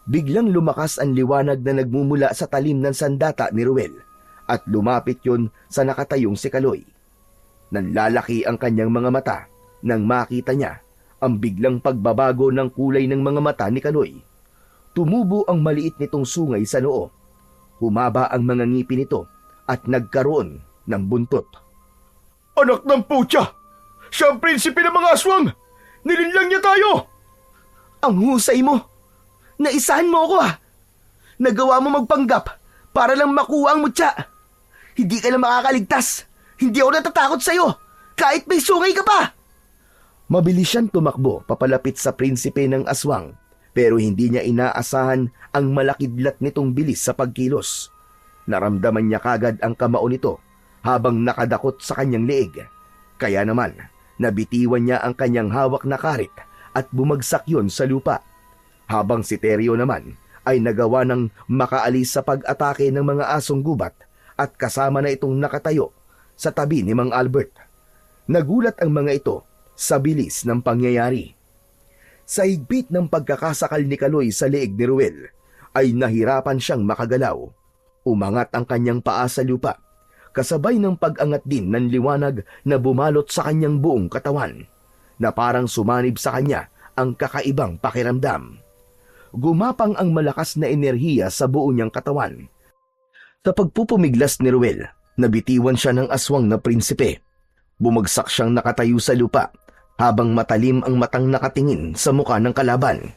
Biglang lumakas ang liwanag na nagmumula sa talim ng sandata ni Ruel at lumapit yun sa nakatayong si Kaloy. Nanlalaki ang kanyang mga mata nang makita niya ang biglang pagbabago ng kulay ng mga mata ni Kaloy. Tumubo ang maliit nitong sungay sa noo. Humaba ang mga ngipin nito at nagkaroon ng buntot. Anak ng putya! Siya ang prinsipe ng mga aswang! Nilinlang niya tayo! Ang husay mo! Naisahan mo ako Nagawa mo magpanggap para lang makuha ang mutya. Hindi ka na makakaligtas. Hindi ako natatakot sa'yo kahit may sungay ka pa. Mabilis siyang tumakbo papalapit sa prinsipe ng aswang pero hindi niya inaasahan ang malakidlat nitong bilis sa pagkilos. Naramdaman niya kagad ang kamao nito habang nakadakot sa kanyang leeg. Kaya naman, nabitiwan niya ang kanyang hawak na karit at bumagsak yon sa lupa. Habang si Teryo naman ay nagawa ng makaalis sa pag-atake ng mga asong gubat at kasama na itong nakatayo sa tabi ni Mang Albert. Nagulat ang mga ito sa bilis ng pangyayari. Sa higpit ng pagkakasakal ni Kaloy sa leeg ni Ruel, ay nahirapan siyang makagalaw. Umangat ang kanyang paa sa lupa, kasabay ng pag-angat din ng liwanag na bumalot sa kanyang buong katawan, na parang sumanib sa kanya ang kakaibang pakiramdam. Gumapang ang malakas na enerhiya sa buo niyang katawan. Sa pagpupumiglas ni Ruel, nabitiwan siya ng aswang na prinsipe. Bumagsak siyang nakatayo sa lupa, habang matalim ang matang nakatingin sa muka ng kalaban.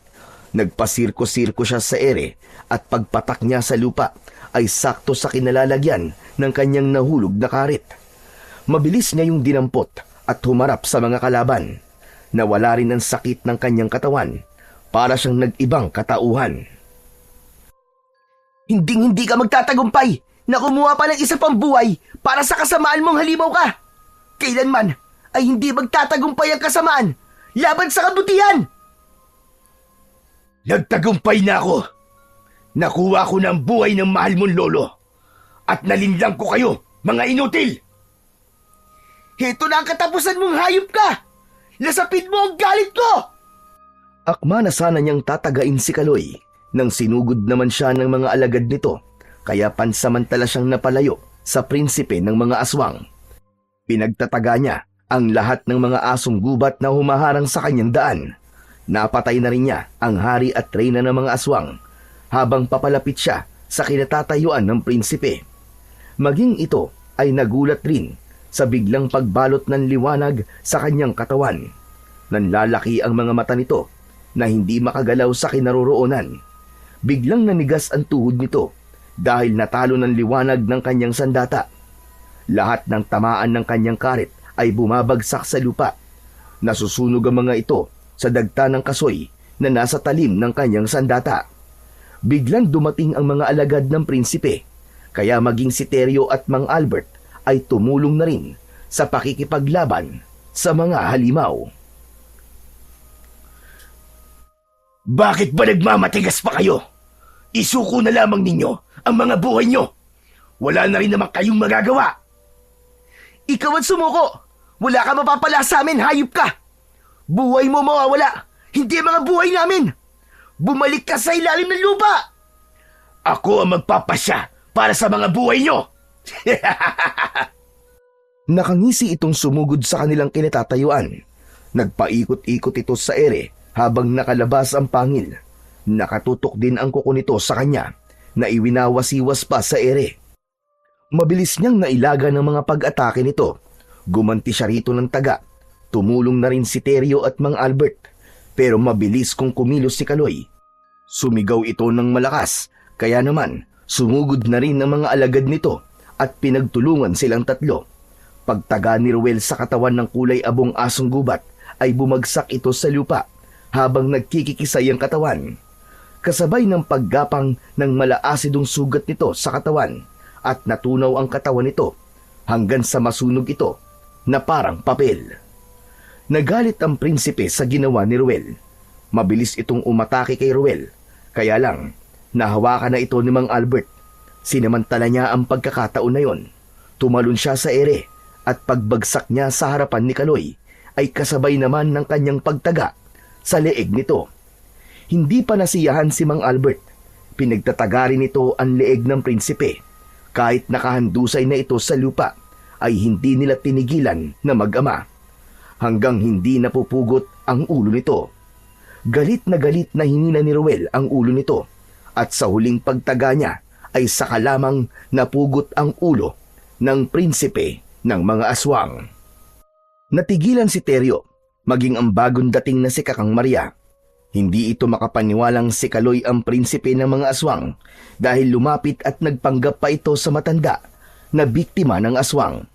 Nagpasirko-sirko siya sa ere at pagpatak niya sa lupa ay sakto sa kinalalagyan ng kanyang nahulog na karit. Mabilis niya yung dinampot at humarap sa mga kalaban. Nawala rin ang sakit ng kanyang katawan para siyang nag-ibang katauhan. Hinding-hindi ka magtatagumpay na kumuha pa ng isa pang buhay para sa kasamaan mong halimaw ka. Kailanman ay hindi magtatagumpay ang kasamaan laban sa kabutihan. Nagtagumpay na ako. Nakuha ko ng buhay ng mahal mong lolo. At nalinlang ko kayo, mga inutil! Heto na ang katapusan mong hayop ka! Lasapin mo ang galit ko! Akma na sana niyang tatagain si Kaloy nang sinugod naman siya ng mga alagad nito, kaya pansamantala siyang napalayo sa prinsipe ng mga aswang. Pinagtataga niya ang lahat ng mga asong gubat na humaharang sa kanyang daan. Napatay na rin niya ang hari at reyna ng mga aswang habang papalapit siya sa kinatatayuan ng prinsipe. Maging ito ay nagulat rin sa biglang pagbalot ng liwanag sa kanyang katawan. Nanlalaki ang mga mata nito na hindi makagalaw sa kinaroroonan. Biglang nanigas ang tuhod nito dahil natalo ng liwanag ng kanyang sandata. Lahat ng tamaan ng kanyang karit ay bumabagsak sa lupa. Nasusunog ang mga ito sa dagta ng kasoy na nasa talim ng kanyang sandata. Biglang dumating ang mga alagad ng prinsipe, kaya maging si Teryo at Mang Albert ay tumulong na rin sa pakikipaglaban sa mga halimaw. Bakit ba nagmamatigas pa kayo? Isuko na lamang ninyo ang mga buhay nyo. Wala na rin naman kayong magagawa. Ikaw ang sumuko! Wala ka mapapala sa amin, hayop ka! Buhay mo mawawala, hindi mga buhay namin! Bumalik ka sa ilalim ng lupa! Ako ang magpapasya para sa mga buhay nyo! Nakangisi itong sumugod sa kanilang kinatatayuan. Nagpaikot-ikot ito sa ere habang nakalabas ang pangil. Nakatutok din ang kuko nito sa kanya na iwinawasiwas pa sa ere. Mabilis niyang nailaga ng mga pag-atake nito. Gumanti siya rito ng taga. Tumulong na rin si Teryo at Mang Albert. Pero mabilis kung kumilos si Kaloy. Sumigaw ito ng malakas, kaya naman sumugod na rin ang mga alagad nito at pinagtulungan silang tatlo. Pagtaga ni Ruel sa katawan ng kulay abong asong gubat ay bumagsak ito sa lupa habang nagkikikisay ang katawan. kasabay ng paggapang ng malaasidong sugat nito sa katawan at natunaw ang katawan nito hanggang sa masunog ito na parang papel. Nagalit ang prinsipe sa ginawa ni Ruel. Mabilis itong umatake kay Ruel, kaya lang nahawakan na ito ni Mang Albert. Sinamantala niya ang pagkakataon na yon. Tumalon siya sa ere at pagbagsak niya sa harapan ni Kaloy ay kasabay naman ng kanyang pagtaga sa leeg nito. Hindi pa nasiyahan si Mang Albert. Pinagtatagarin nito ang leeg ng prinsipe. Kahit nakahandusay na ito sa lupa, ay hindi nila tinigilan na mag-ama. Hanggang hindi napupugot ang ulo nito. Galit na hinina ni Ruel ang ulo nito. At sa huling pagtaga niya, ay saka lamang napugot ang ulo ng prinsipe ng mga aswang. Natigilan si Teryo, maging ang bagong dating na si Kakang Maria. Hindi ito makapaniwalang si Kaloy ang prinsipe ng mga aswang dahil lumapit at nagpanggap pa ito sa matanda na biktima ng aswang.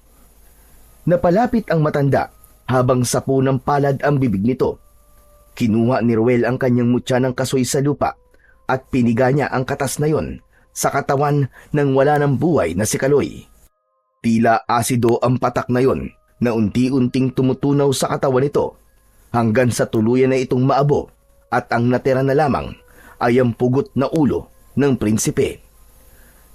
Napalapit ang matanda habang sapo ng palad ang bibig nito. Kinuha ni Ruel ang kanyang mutya ng kasoy sa lupa at piniga niya ang katas na yon sa katawan ng wala ng buhay na si Kaloy. Tila asido ang patak na yon na unti-unting tumutunaw sa katawan nito hanggang sa tuluyan na itong maabo at ang natira na lamang ay ang pugot na ulo ng prinsipe.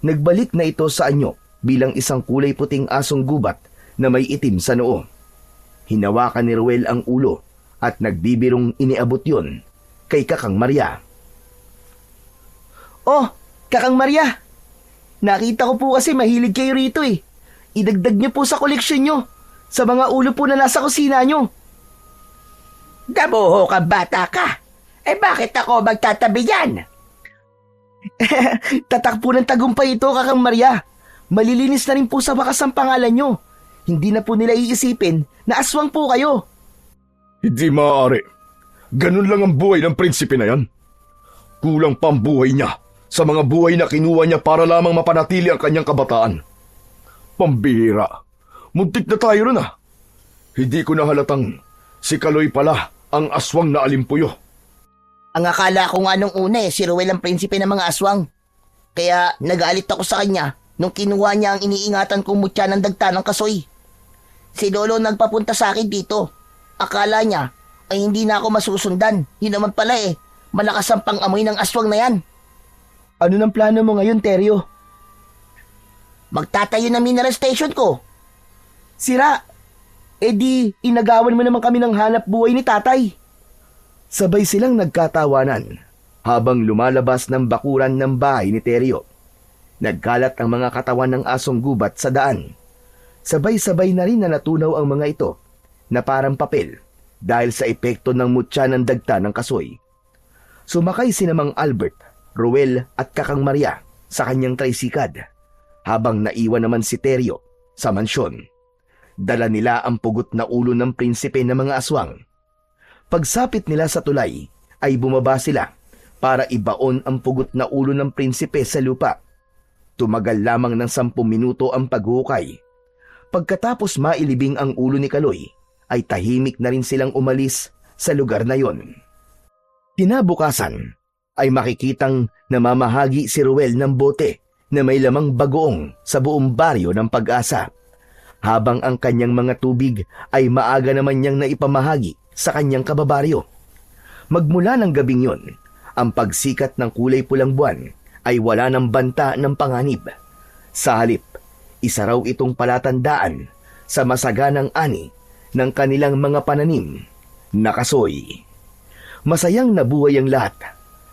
Nagbalik na ito sa anyo bilang isang kulay puting asong gubat na may itim sa noo. Hinawakan ni Ruel ang ulo at nagbibirong iniabot yon kay Kakang Maria. Oh, Kakang Maria! Nakita ko po kasi mahilig kayo rito eh. Idagdag niyo po sa koleksyon niyo sa mga ulo po na nasa kusina niyo. Damuho kang bata ka. Eh bakit ako magtatabi yan? Tatak po ng tagumpay ito, Kakang Maria. Malilinis na rin po sa wakas ang pangalan niyo. Hindi na po nila iisipin na aswang po kayo. Hindi maaari. Ganun lang ang buhay ng prinsipe na yan. Kulang pa ang buhay niya sa mga buhay na kinuha niya para lamang mapanatili ang kanyang kabataan. Pambihira. Muntik na tayo ron ah. Hindi ko nahalatang si Kaloy pala ang aswang na alimpuyo. Ang akala ko nga nung una si Ruel ang prinsipe ng mga aswang. Kaya nagalit ako sa kanya nung kinuha niya ang iniingatan kong mutya ng dagta ng kasoy. Si Lolo nagpapunta sa akin dito. Akala niya ay hindi na ako masusundan. Yun naman pala malakas ang pang-amoy ng aswang na yan. Ano nang plano mo ngayon, Teryo? Magtatayo ng mineral station ko. Sira. Di inagawan mo naman kami ng hanap buhay ni tatay. Sabay silang nagkatawanan habang lumalabas ng bakuran ng bahay ni Teryo. Nagkalat ang mga katawan ng asong gubat sa daan. Sabay-sabay na rin na natunaw ang mga ito na parang papel dahil sa epekto ng mutya ng dagta ng kasoy. Sumakay si Mang Albert, Ruel at Kakang Maria sa kanyang tricycad habang naiwan naman si Teryo sa mansyon. Dala nila ang pugot na ulo ng prinsipe ng mga aswang. Pagsapit nila sa tulay ay bumaba sila para ibaon ang pugot na ulo ng prinsipe sa lupa. Tumagal lamang ng 10 minuto ang paghukay. Pagkatapos mailibing ang ulo ni Kaloy, ay tahimik na rin silang umalis sa lugar na yon. Kinabukasan ay makikitang namamahagi si Ruel ng bote na may lamang bagoong sa buong baryo ng Pag-asa, habang ang kanyang mga tubig ay maaga naman niyang naipamahagi sa kanyang kababaryo. Magmula ng gabing yon, ang pagsikat ng kulay pulang buwan ay wala ng banta ng panganib. Sa halip, isa raw itong palatandaan sa masaganang ani ng kanilang mga pananim na kasoy. Masayang nabuhay ang lahat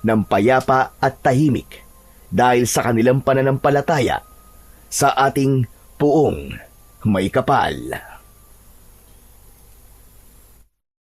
ng payapa at tahimik dahil sa kanilang pananampalataya sa ating Puong May Kapal.